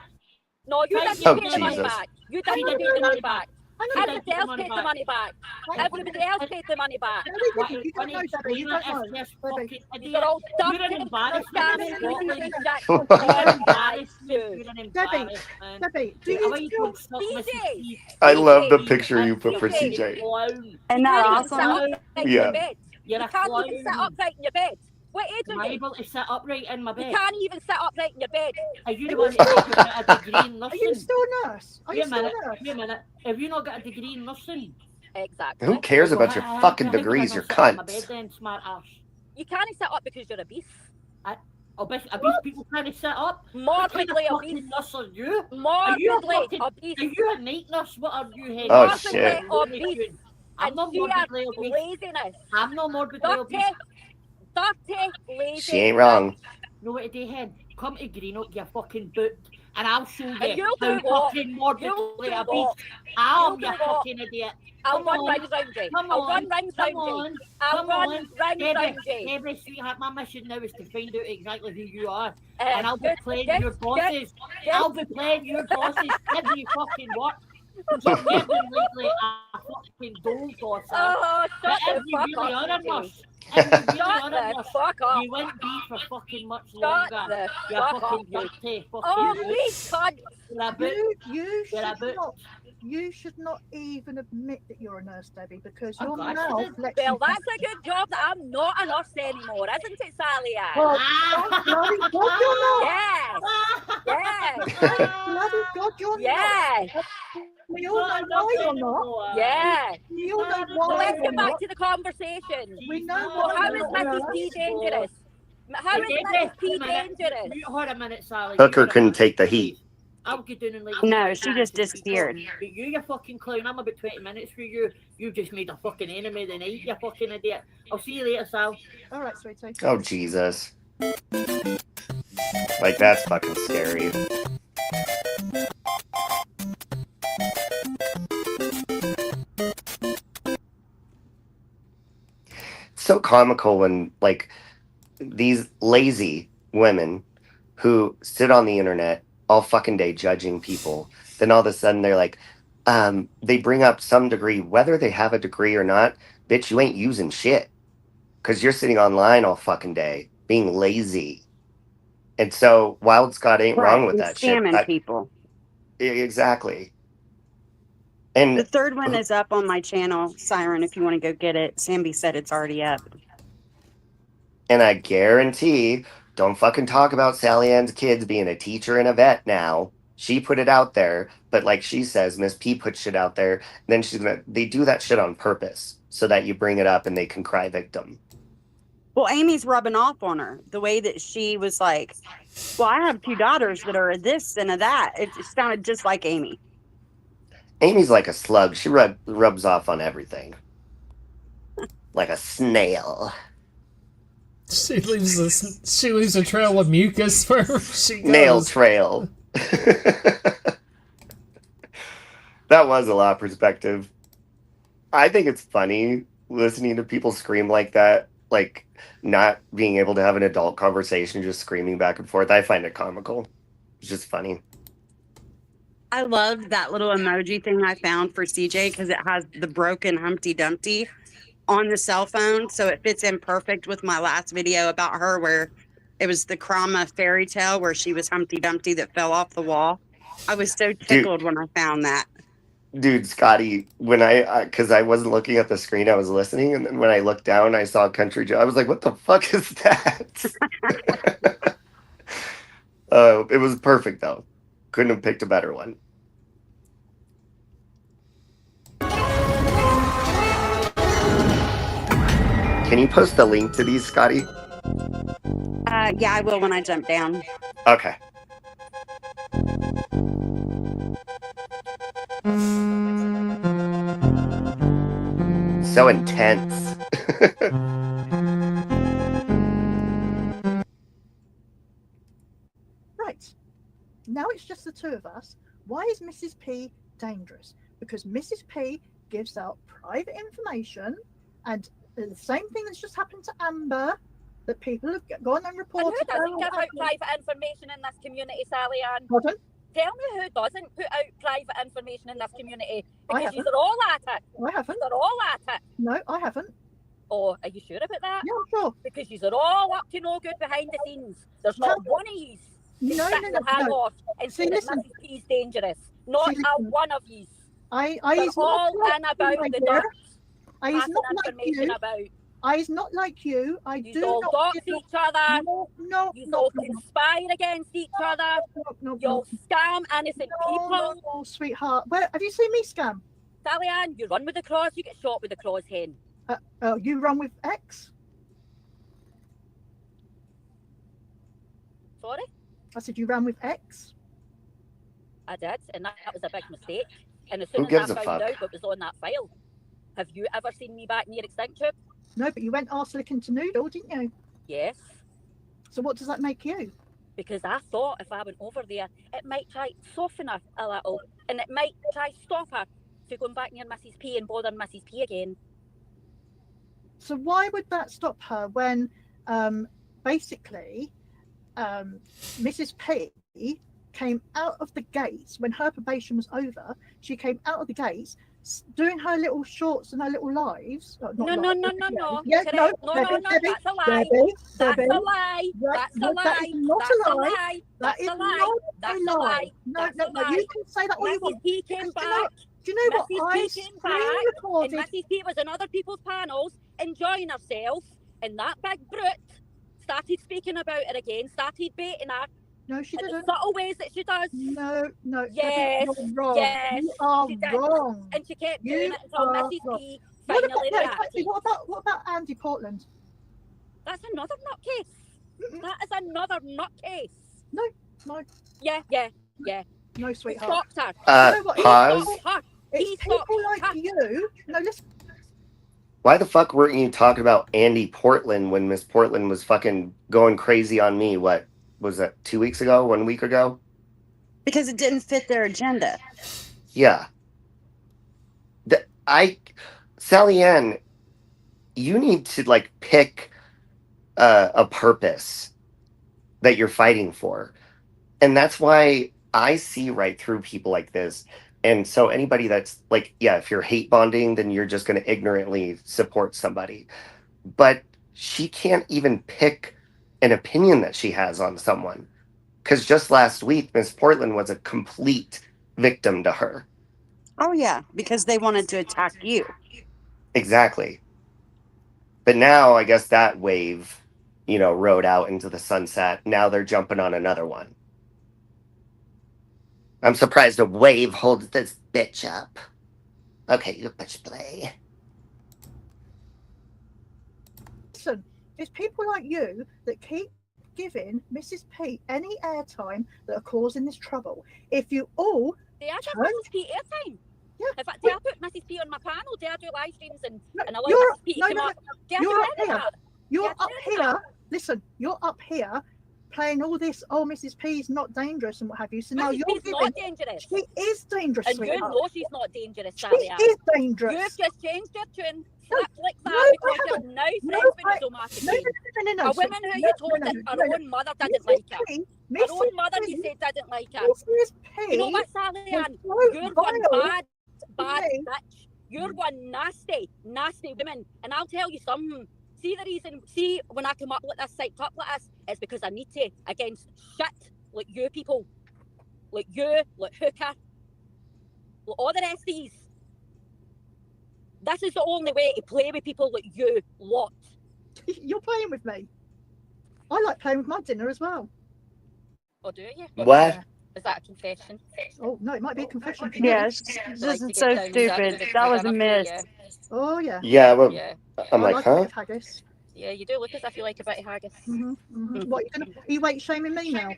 No, you Try didn't Oh, pay the money Jesus. back. You She didn't pay the money back. Hang on a minute. Everybody else paid the money back. Everybody else paid the money back. You What don't is know, Debbie. You don't know. this Debbie. fucking You're idiot? all You're an dirty embarrassment scammer. in Scotland. You're You're an embarrassment. embarrassment. You're an embarrassment. Debbie, do I you want you still? to stop DJ. listening to I love the DJ. picture you put for DJ. CJ. clown. Isn't You that can't even sit awesome? upright in Yeah. your bed. You're You a can't even sit clown. upright in your bed. What age Am are I you? able to sit upright in my You bed? can't even sit upright in your bed. Are you the one that got a degree in Are you nursing? still a nurse? Are Wait you a still minute. a nurse? Wait a minute. Have you not got a degree in nursing? Exactly. Who cares about your fucking How can I degrees, not your sit on my cunt? bed then, smart ass? You can't sit up because you're obese. Obese people trying to sit up? What kind of Morbidly fucking obese. nurse are you? Morbidly fucking- obese. Are you a night nurse? What are you, Henry? Oh, Morbidly shit. obese. I'm And not sheer morbidly obese. laziness. I'm not morbidly Dirty, obese. dirty, lazy. She ain't wrong. No, what do, Hen? Come to Greenock, you fucking boot, and I'll show you And you'll how do what? fucking You'll morbidly do obese what? I am, You'll you do what? fucking idiot. I'll Come run on. round round you. Come I'll on. run round Come round you. on. I'll Come run on. round Debbie, round you. Debbie, sweetheart, my mission now is to find out exactly who you are. Uh, And I'll be get- playing get- your bosses. get- I'll be playing your bosses. Give me fucking work. You're never lately a fucking dole tosser. Oh, But shut if the you fuck really are a up, nurse, CJ. if you really Shut are a the nurse, fuck up. you won't be for fucking much Shut longer. the You're fuck up, fucking you. dirty. Oh, Fucking me cunt. You're a boot. You You're a should boot. not. You should not even admit that you're a nurse, Debbie, because Oh, your God, mouth she did. lets Well, you. that's a good job that I'm not a nurse anymore, isn't it, Sally Ann? Well, Ah! bloody God, you're not. Yes, yes, Bloody God, you're not. yes, We all know why you're not. yes. We all know Well, why let's you're get back not. to the conversation. We know So why how you're is not a Mrs. nurse. P dangerous? How is Mrs. P dangerous? You hold a minute, Sally. Hooker You hold a couldn't minute. take the heat. I'll get down and let No, you she just disappeared. But you fucking clown. I'm about 20 minutes for you. You just made a fucking enemy of the night, you fucking idiot. I'll see you later, Sal. All right, sweetie. Oh, Jesus. Like, that's fucking scary. so comical when like these lazy women who sit on the internet all fucking day judging people, then all of a sudden they're like, they bring up some degree, whether they have a degree or not. Bitch, you ain't using shit because you're sitting online all fucking day being lazy. And so Wild Scott ain't wrong with and that shit. scamming people. Exactly. The And third one is up on my channel, Siren, if you want to go get it. Samby said it's already up. and I guarantee, don't fucking talk about Sally Ann's kids being a teacher and a vet now. She put it out there, but like she says, Miss P put shit out there. Then they do that shit on purpose so that you bring it up and they can cry victim. Well, Amy's rubbing off on her. The way that she was like, well, I have 2 daughters that are a this and a that. It sounded just like Amy. Amy's like a slug. She rubs off on everything. Like a snail. She leaves a trail of mucus wherever she goes. Nail trail. That was a lot of perspective. I think it's funny listening to people scream like that, like not being able to have an adult conversation, just screaming back and forth. I find it comical. It's just funny. I loved that little emoji thing I found for CJ because it has the broken Humpty Dumpty on the cell phone. So it fits in perfect with my last video about her where it was the Krama fairy tale where she was Humpty Dumpty that fell off the wall. I was so tickled when I found that. Dude, Scotty, when because I wasn't looking at the screen, I was listening. And then when I looked down, I saw Country Joe. I was like, what the fuck is that? It was perfect, though. Couldn't have picked a better one. Can you post the link to these, Scotty? Yeah, I will when I jump down. Okay. So intense. Right. Now it's just the 2 of us. Why is Mrs. P dangerous? Because Mrs. P gives out private information, and the same thing that's just happened to Amber, that people have gone and reported. And who doesn't give out private information in this community, Sally Ann? Pardon? Tell me who doesn't put out private information in this community, because haven't. you're all at it. I haven't. You're all at it. No, I haven't. Oh, are you sure about that? Yeah, I'm sure. Because you're all up to no good behind the scenes. There's not one of you No, that no, will hang no. off and say that listen. Mrs. P's dangerous. Not See, a listen. one of you. I They're is all not in like about you, my the dear. dots, I is passing not like information you. about. I is not like you. I You do all not. dox each other. No, You no, all no, conspire against each other. no, You all no. scam innocent people. No, sweetheart. Where have you seen me scam? Sally Ann, you run with the claws, you get shot with the claws hen. You run with X? Sorry? I said you ran with X. I did, and that was a big mistake. And as soon Who as gives I a found fuck? out what was on that file, have you ever seen me back near Extinct Tube? No, but you went arse licking to noodle, didn't you? Yes. So what does that make you? Because I thought if I went over there, it might try soften her a little, and it might try stop her to going back near Mrs. P and bothering Mrs. P again. So why would that stop her when basically Mrs. P came out of the gates when her probation was over? She came out of the gates doing her little shorts and her little lives. No. Yeah, Correct. no, No, Debbie, that's a lie. Debbie, That's Debbie. a lie. That's a That lie. is not That's a a lie. lie. That That's is a lie. not That's a a lie. lie. No, That's no, a no. lie. You can say that all you Mrs. want. P came back. Do you know what? Mrs. I P came screen back, and recorded. Mrs. P was in other people's panels enjoying herself, and that big brute started speaking about her again, started baiting her No, she in the didn't. subtle ways that she does. No. Yes, Debbie, you're wrong. yes, You are she did. wrong. And she kept You doing it until are Mrs. wrong. P What finally about, reacted. what about Andy Portland? That's another nutcase. That is another nutcase. No, Yeah. no, He sweetheart. stopped her. You know what? He Pause. stopped her. It's He people stopped like her. you. No, listen. Why the fuck weren't you talking about Andy Portland when Miss Portland was fucking going crazy on me? What was that, 2 weeks ago, 1 week ago? Because it didn't fit their agenda. Yeah. Sally Ann, you need to like pick a purpose that you're fighting for. And that's why I see right through people like this. And so anybody that's like, yeah, if you're hate bonding, then you're just going to ignorantly support somebody. But she can't even pick an opinion that she has on someone. Because just last week, Miss Portland was a complete victim to her. Oh, yeah, because they wanted to attack you. Exactly. But now I guess that wave, rode out into the sunset. Now they're jumping on another one. I'm surprised a wave holds this bitch up. Okay, you bitch play. Listen, it's people like you that keep giving Mrs. P any airtime that are causing this trouble. If you all They are turn... Mrs. P airtime. Yeah. In fact, did I put Mrs. P on my panel? Did I do live streams and allow You're- Mrs. P to no, come no, up? Did I you're do up any of here. that? You're Yeah, up do here. Listen, you're up here playing all this. Oh, Mrs. P's not dangerous and what have you. So now Mrs. you're P's giving. not dangerous. She is dangerous, And you sweetheart. know she's not dangerous, She Sally Ann. is dangerous. You've just changed your tune, slapped like that, no, I because you're haven't. now friends No, with I- Miss O'Martin. No. A woman who you told that her own mother didn't like her. Her own mother you said didn't like her. Mrs. P. You know what, Sally Ann? was You're so one vile bad to me. bitch. You're one nasty woman. And I'll tell you something. See, when I come up like this, psyched up like this, it's because I need to against shit like you people. Like you, like Hooker, like all the rest of these. This is the only way to play with people like you lot. You're playing with me. I like playing with my dinner as well. Or do you? What? Is that a confession? Oh, no, it might be a confession for you. Yes, this is so stupid. That was a miss. Oh, yeah. Yeah, well, Yeah. I'm I like, a huh? bit of haggis. Yeah, you do look as if you like a bit of haggis. What, are you weight shaming me now?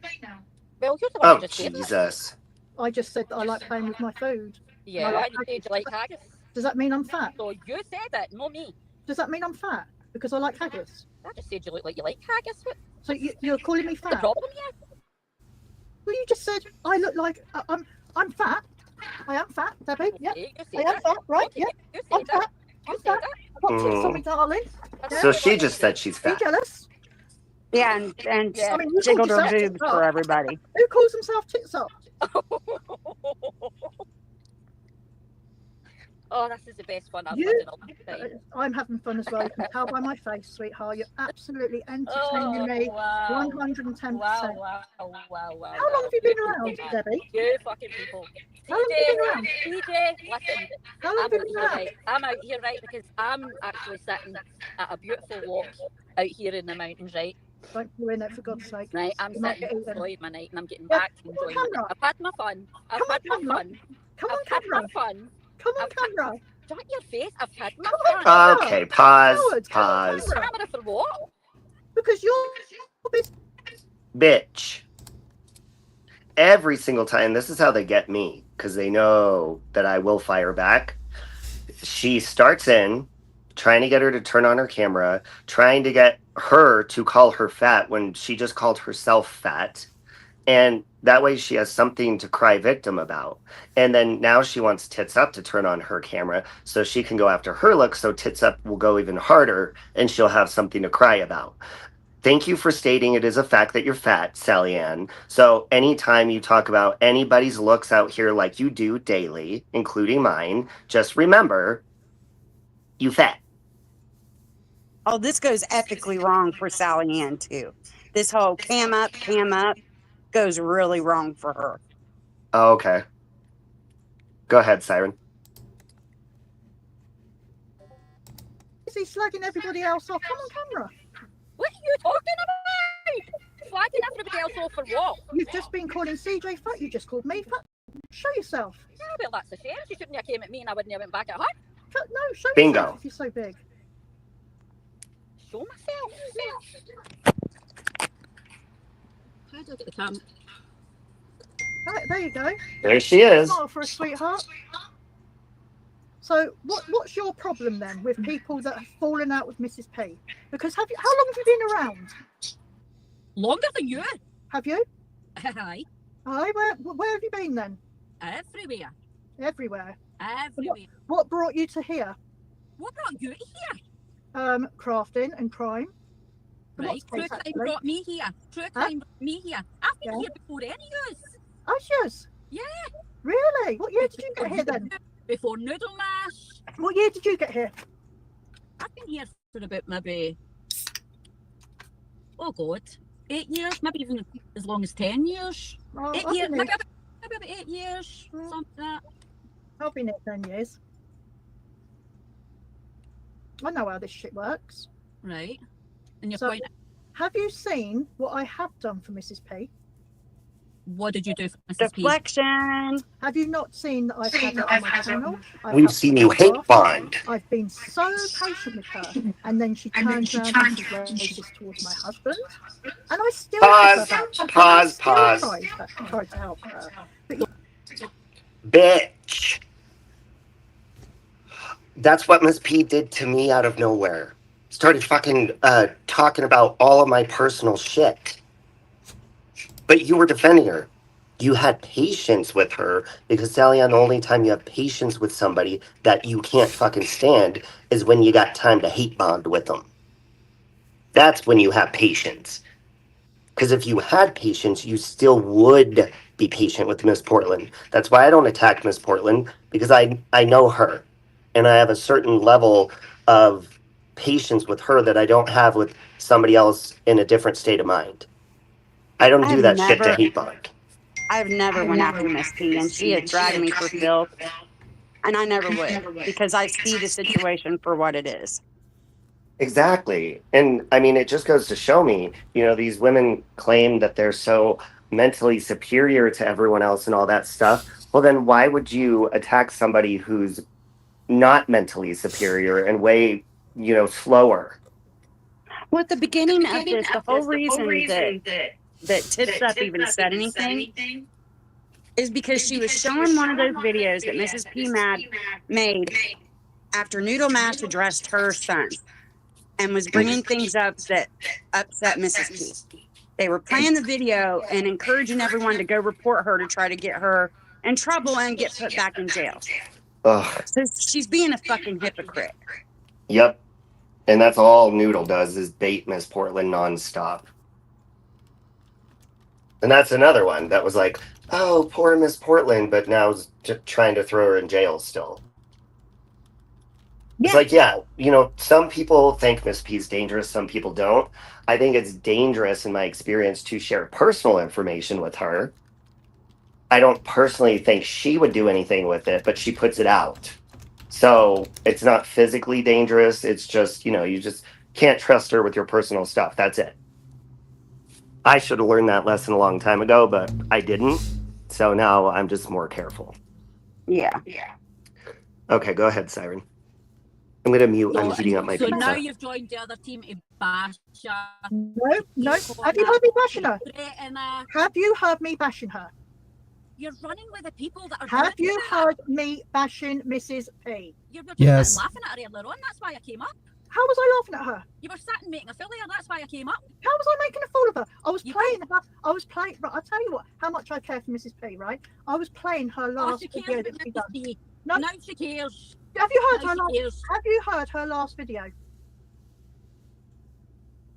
Well, you're the one Oh, who just said that. Jesus. I just said that I like playing with my food. Yeah, I like you said you like haggis. Does that mean I'm fat? So you said it, not me. Does that mean I'm fat? Because I like haggis. I just said you look like you like haggis. What's So you're calling me the fat? problem here? Well, you just said I look like I'm fat. I am fat, Debbie. Yeah, Okay, you I said am that. fat, right? Okay, Yeah, you I'm said that. fat. You I'm said fat. that. I've got tits on me, darling. So she just said she's Are you fat. jealous? Yeah, and Yeah. I mean, you jiggled called her yourself boobs tits for up. everybody. Who calls himself tits up? Oh, this is the best fun I've You- had in a long time. I'm having fun as well. You can tell by my face, sweetheart. You're absolutely entertaining me. wow. 110%. Wow. How long have you been around, Debbie? You fucking people. How long have you been around? TJ, listen. How long I'm have you out been here, around? right? I'm out here, right, because I'm actually sitting at a beautiful walk out here in the mountains, right? Don't ruin it, for God's sake. Right, I'm You might sitting get eaten. enjoying my night, and I'm getting Yeah, back to come on, enjoying camera. it. I've had my fun. Come on, camera. Come on, I've had camera. my fun. Come on, I've had- camera. Shut your face. I've had my Come on, fun. camera. Okay, pause. Howard, come on, Pause. camera. Camera for what? Because you're busy. Bitch. Every single time, this is how they get me, because they know that I will fire back. She starts in, trying to get her to turn on her camera, trying to get her to call her fat when she just called herself fat. And that way she has something to cry victim about. And then now she wants Tits Up to turn on her camera so she can go after her look, so Tits Up will go even harder and she'll have something to cry about. Thank you for stating it is a fact that you're fat, Sally Ann. So anytime you talk about anybody's looks out here like you do daily, including mine, just remember, you fat. Oh, this goes epically wrong for Sally Ann, too. This whole cam up goes really wrong for her. Oh, okay. Go ahead, Siren. Is he slagging everybody else off? Come on, camera. What are you talking about? Flagging everybody else off for what? You've just been calling CJ fat. You just called me fat. Show yourself. Yeah, well, that's a shame. She shouldn't have came at me and I wouldn't have went back at her. No, show Bingo. yourself if you're so big. Show myself. How do I get the camera? Right, there you go. There she is. Smile for a sweetheart. So, what's your problem then with people that have fallen out with Mrs. P? Because how long have you been around? Longer than you. Have you? Aye. Aye, where have you been then? Everywhere. Everywhere. Everywhere. What brought you to here? What brought you here? crafting and crime. Right. What's True case, crime actually? brought me here. True crime brought me here. I've been Yeah. here before any of us. Ushers? Yeah. Really? What year did you get here then? Before Noodle Mash. What year did you get here? I've been here for about maybe, oh God, 8 years, maybe even as long as 10 years. Oh, 8 I've years, been maybe here- about 8 years, something like that. I've been here 10 years. I know how this shit works. Right. And your So- point, Have you seen what I have done for Mrs. P? what did you do for Mrs. P? Deflection. Have you not seen that I've had her on my channel? I We've have seen you hate photographed bond. her. I've been so patient with her, and then she turns around and she's racist towards my husband, and I still Pause, help her. pause, I still pause. tried to help her. But Bitch. That's what Miss P did to me out of nowhere. Started fucking talking about all of my personal shit. But you were defending her. You had patience with her because, Sally, the only time you have patience with somebody that you can't fucking stand is when you got time to hate bond with them. That's when you have patience. Because if you had patience, you still would be patient with Miss Portland. That's why I don't attack Miss Portland, because I know her. And I have a certain level of patience with her that I don't have with somebody else in a different state of mind. I don't do I've that shit to never- hate bond. I've never went after Miss P, and she had dragged me for filth, and I never would because I see the situation for what it is. Exactly. And I mean, it just goes to show me, these women claim that they're so mentally superior to everyone else and all that stuff. Well, then why would you attack somebody who's not mentally superior and way, slower? Well, at the beginning of this, the whole reason that Tips Up even said anything is because she was showing one of those videos that Mrs. P made after Noodle Mash addressed her son and was bringing things up that upset Mrs. P. They were playing the video and encouraging everyone to go report her to try to get her in trouble and get put back in jail. Ugh. So she's being a fucking hypocrite. Yep. And that's all Noodle does is bait Miss Portland nonstop. And that's another one that was like, oh, poor Miss Portland, but now is trying to throw her in jail still. It's like, yeah, some people think Miss P's dangerous, some people don't. I think it's dangerous in my experience to share personal information with her. I don't personally think she would do anything with it, but she puts it out. So it's not physically dangerous. It's just, you just can't trust her with your personal stuff. That's it. I should have learned that lesson a long time ago, but I didn't. So now I'm just more careful. Yeah. Okay, go ahead, Siren. I'm going to mute. I'm heating up my so pizza. now you've joined the other team to bash her. No. Have you heard me bashing her? Threaten her. Have you heard me bashing her? You're running with the people that are. Have doing you it. heard me bashing Mrs. P? You were just Yes. laughing at her earlier on. That's why I came up. How was I laughing at her? You were sitting making a fool of her. That's why I came up. How was I making a fool of her? I was You playing her. I was playing. Right, I'll tell you what. How much I care for Mrs. P. Right? I was playing her Oh, last she video cares that about she Mrs. done. P. No. Now she cares. Have you heard Now her she last? cares. Have you heard her last video?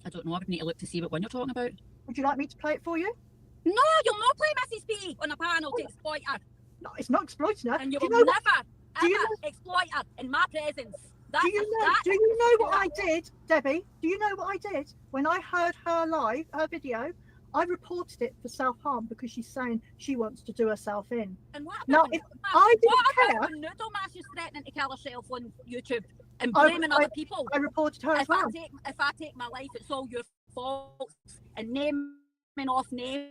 I don't know. I would need to look to see what one you're talking about. Would you like me to play it for you? No, you'll not play Mrs. P on a panel to exploit her. No, it's not exploiting her. And you Do will you know never, do you ever exploit her in my presence. That's Do you know what I did, Debbie? Do you know what I did when I heard her video? I reported it for self-harm because she's saying she wants to do herself in. And what Now, about if Noodle Mash? I didn't What care, about when Noodle Mash is threatening to kill herself on YouTube and I- blaming other people? I reported her as If well. I take my life, it's all your fault. And naming off names,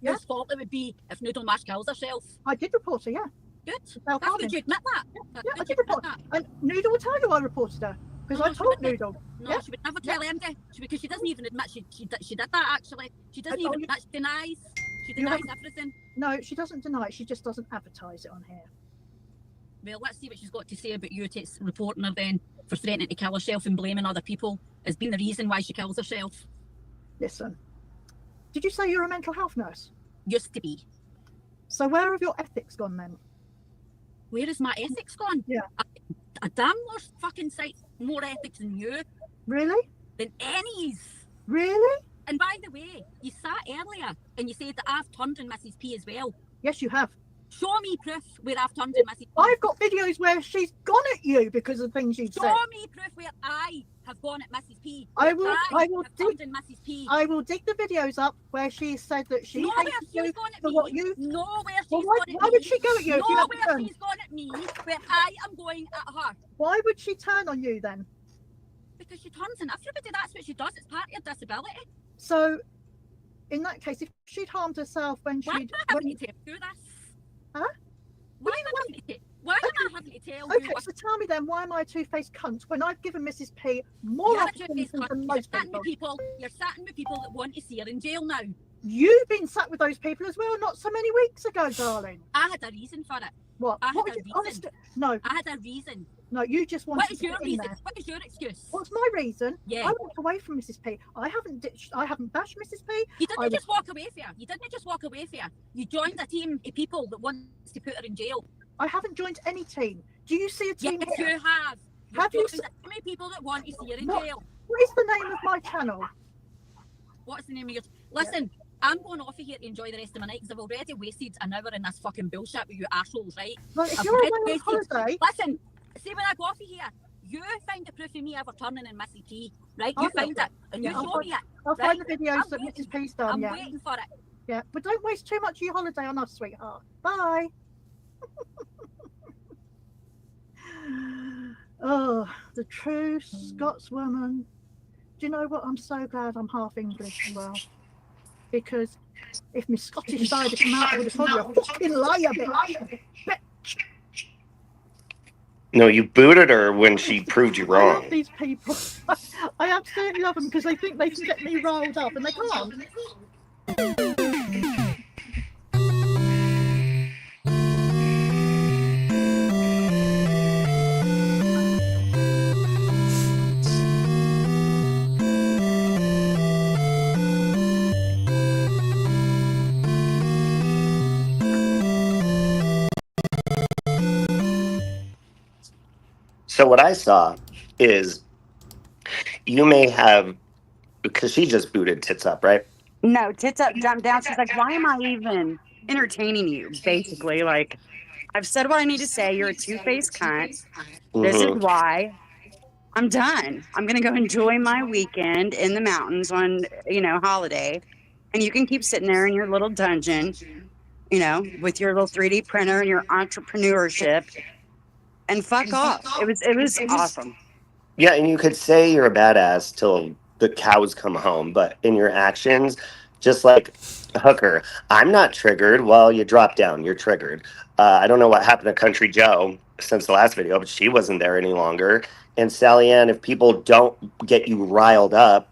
Yeah. whose fault it would be if Noodle Mash kills herself. I did report her, yeah. Good. That's Self-harming. good you admit that. That's Yeah, I good did you admit report. that. And Noodle will tell you I reported her because No, I she told wouldn't. Noodle. No, Yeah. she would never tell MD because she doesn't even admit she did that actually. She doesn't told even you. admit, she denies. She You denies haven't- everything. No, she doesn't deny it. She just doesn't advertise it on here. Well, let's see what she's got to say about you reporting her then for threatening to kill herself and blaming other people as being the reason why she kills herself. Listen, did you say you're a mental health nurse? Used to be. So where have your ethics gone then? Where is my ethics gone? Yeah. a damn more fucking sites more ethics than you, Really? than any's. Really? And by the way, you sat earlier and you said that I've turned on Mrs. P as well. Yes, you have. Show me proof where I've turned on Mrs. P. I've got videos where she's gone at you because of things you've said. Show me proof where I have gone at Mrs. P. I will have dig, turned on Mrs. P. I will dig the videos up where she said that she Nowhere hates she's you gone at for me. what you. Nowhere she's Well, gone at me. why would she go at you if you haven't Nowhere done? she's gone at me where I am going at her. Why would she turn on you then? Because she turns on everybody. That's what she does. It's part of your disability. So, in that case, if she'd harmed herself when Why she'd. am I having to tell you this? Huh? Why am I having to tell you? Okay, so tell me then, why am I a two-faced cunt when I've given Mrs. P more You're a opportunities two-faced cunt. than You're most sitting people? with people. You're sitting with people that want to see her in jail now. You've been sat with those people as well, not so many weeks ago, darling. I had a reason for it. What? I What had was a it? Honest? reason. No, I had a reason. no, you just wanted What is to your get in reason? there. What is your excuse? What's my reason? Yeah. I walked away from Mrs. P. I haven't bashed Mrs. P. You didn't I just walk away for her. You didn't just walk away for her. You joined a team of people that wants to put her in jail. I haven't joined any team. Do you see a team Yes, here? you have. Have you joined a team of people that want to see her in What? jail. What is the name of my channel? What's the name of your... Listen, I'm going off of here to enjoy the rest of my night because I've already wasted an hour in this fucking bullshit with you assholes, right? Like, if I've you're away already on holiday, Listen, see when I go off of here, you find the proof of me ever turning in Missy P, right? You I'll find it and you yeah, I'll show find- me it. I'll Right. find the videos I'm that waiting. Mrs. P's done. I'm Yeah, waiting for it. yeah. But don't waste too much of your holiday on us, sweetheart. Bye. Oh, the true Scotswoman. Do you know what? I'm so glad I'm half English as well. Because if my Scottish side had come out, I would have told you a fucking liar, bitch. No, you booted her when she proved you I love wrong. these people. I absolutely love them because they think they can get me rolled up and they can't. So what I saw is you may have, because she just booted Tits Up, right? No, tits up, jump down. She's like, why am I even entertaining you? Basically, like, I've said what I need to say. You're a two-faced cunt. This is Mhm. why. I'm done. I'm gonna go enjoy my weekend in the mountains on, holiday, and you can keep sitting there in your little dungeon, with your little 3D printer and your entrepreneurship, and fuck off. It was awesome. Yeah, and you could say you're a badass till the cows come home, but in your actions, just like Hooker, I'm not triggered. Well, you drop down, you're triggered. I don't know what happened to Country Joe since the last video, but she wasn't there any longer. And Sally Ann, if people don't get you riled up,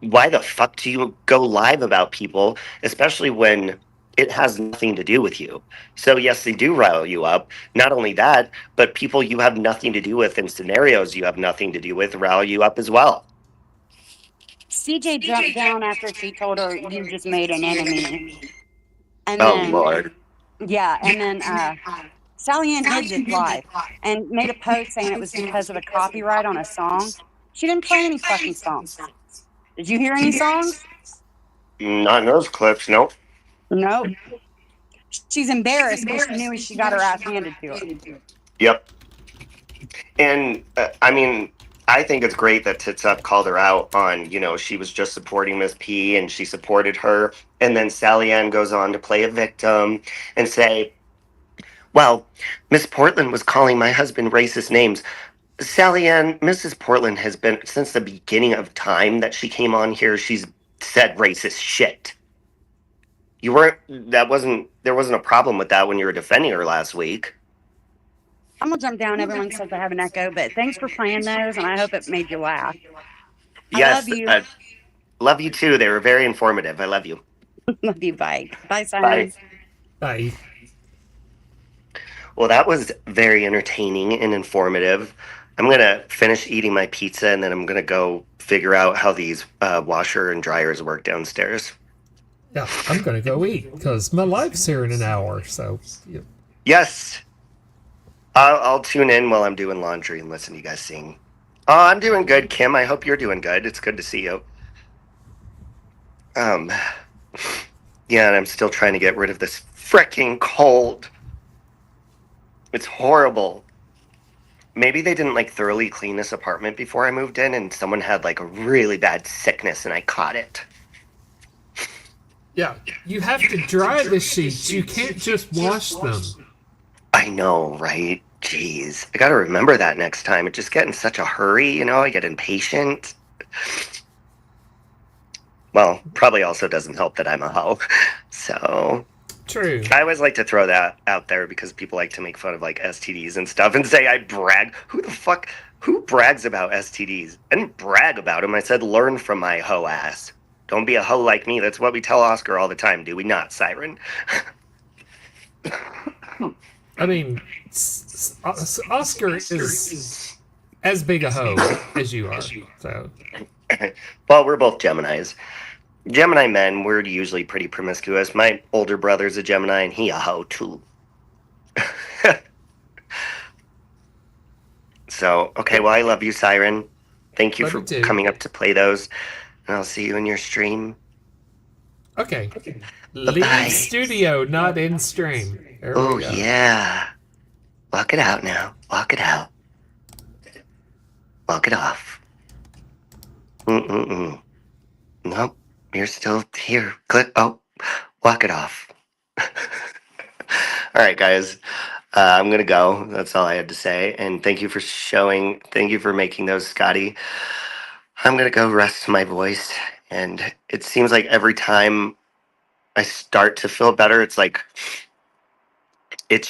why the fuck do you go live about people, especially when it has nothing to do with you? So yes, they do rile you up. Not only that, but people you have nothing to do with and scenarios you have nothing to do with rile you up as well. CJ jumped down after she told her you just made an enemy. And Oh then, Lord. yeah, and then Sally Ann hid this live and made a post saying it was because of a copyright on a song. She didn't play any fucking songs. Did you hear any songs? Not in those clips, nope. No. She's embarrassed because she knew she got her ass handed to her. Yep. And I mean, I think it's great that Tits Up called her out on, she was just supporting Miss P and she supported her. And then Sally Ann goes on to play a victim and say, well, Miss Portland was calling my husband racist names. Sally Ann, Mrs. Portland has been, since the beginning of time that she came on here, she's said racist shit. There wasn't a problem with that when you were defending her last week. I'm gonna jump down. Everyone says I have an echo, but thanks for playing those, and I hope it made you laugh. Yes, I love you. Love you too. They were very informative. I love you. Love you. Bye. Bye, Simon. Bye. Well, that was very entertaining and informative. I'm going to finish eating my pizza and then I'm going to go figure out how these washer and dryers work downstairs. Yeah, I'm going to go eat because my life's here in an hour. So, yeah. Yes. I'll tune in while I'm doing laundry and listen to you guys sing. Oh, I'm doing good, Kim. I hope you're doing good. It's good to see you. Yeah, and I'm still trying to get rid of this freaking cold. It's horrible. Maybe they didn't like thoroughly clean this apartment before I moved in, and someone had like a really bad sickness, and I caught it. Yeah, you have to dry the sheets. You can't just wash them. I know, right? Jeez. I gotta remember that next time. I just get in such a hurry, you know? I get impatient. Well, probably also doesn't help that I'm a hoe. So... True. I always like to throw that out there because people like to make fun of like STDs and stuff and say I brag. Who brags about STDs? I didn't brag about them. I said learn from my hoe ass. Don't be a hoe like me. That's what we tell Oscar all the time, do we not, Siren? I mean, Oscar is as big a hoe as you are. So, well, we're both Geminis. Gemini men, we're usually pretty promiscuous. My older brother's a Gemini, and he a hoe, too. So, okay, well, I love you, Siren. Thank you for coming up to play those. And I'll see you in your stream. Okay. Bye-bye. Leave studio, not in stream. Oh, yeah. Walk it out now. Walk it out. Walk it off. Nope. You're still here. Click. Oh, walk it off. All right, guys. I'm going to go. That's all I had to say. And thank you for showing. Thank you for making those, Scotty. I'm going to go rest my voice. And it seems like every time I start to feel better, it's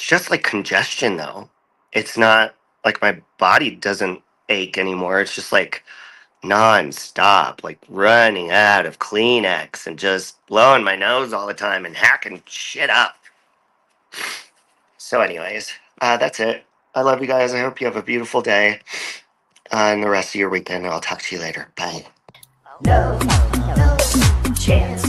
just like congestion, though. It's not like my body doesn't ache anymore. It's just like non-stop, like running out of Kleenex and just blowing my nose all the time and hacking shit up. So anyways, that's it. I love you guys. I hope you have a beautiful day and the rest of your weekend. I'll talk to you later. Bye. No chance.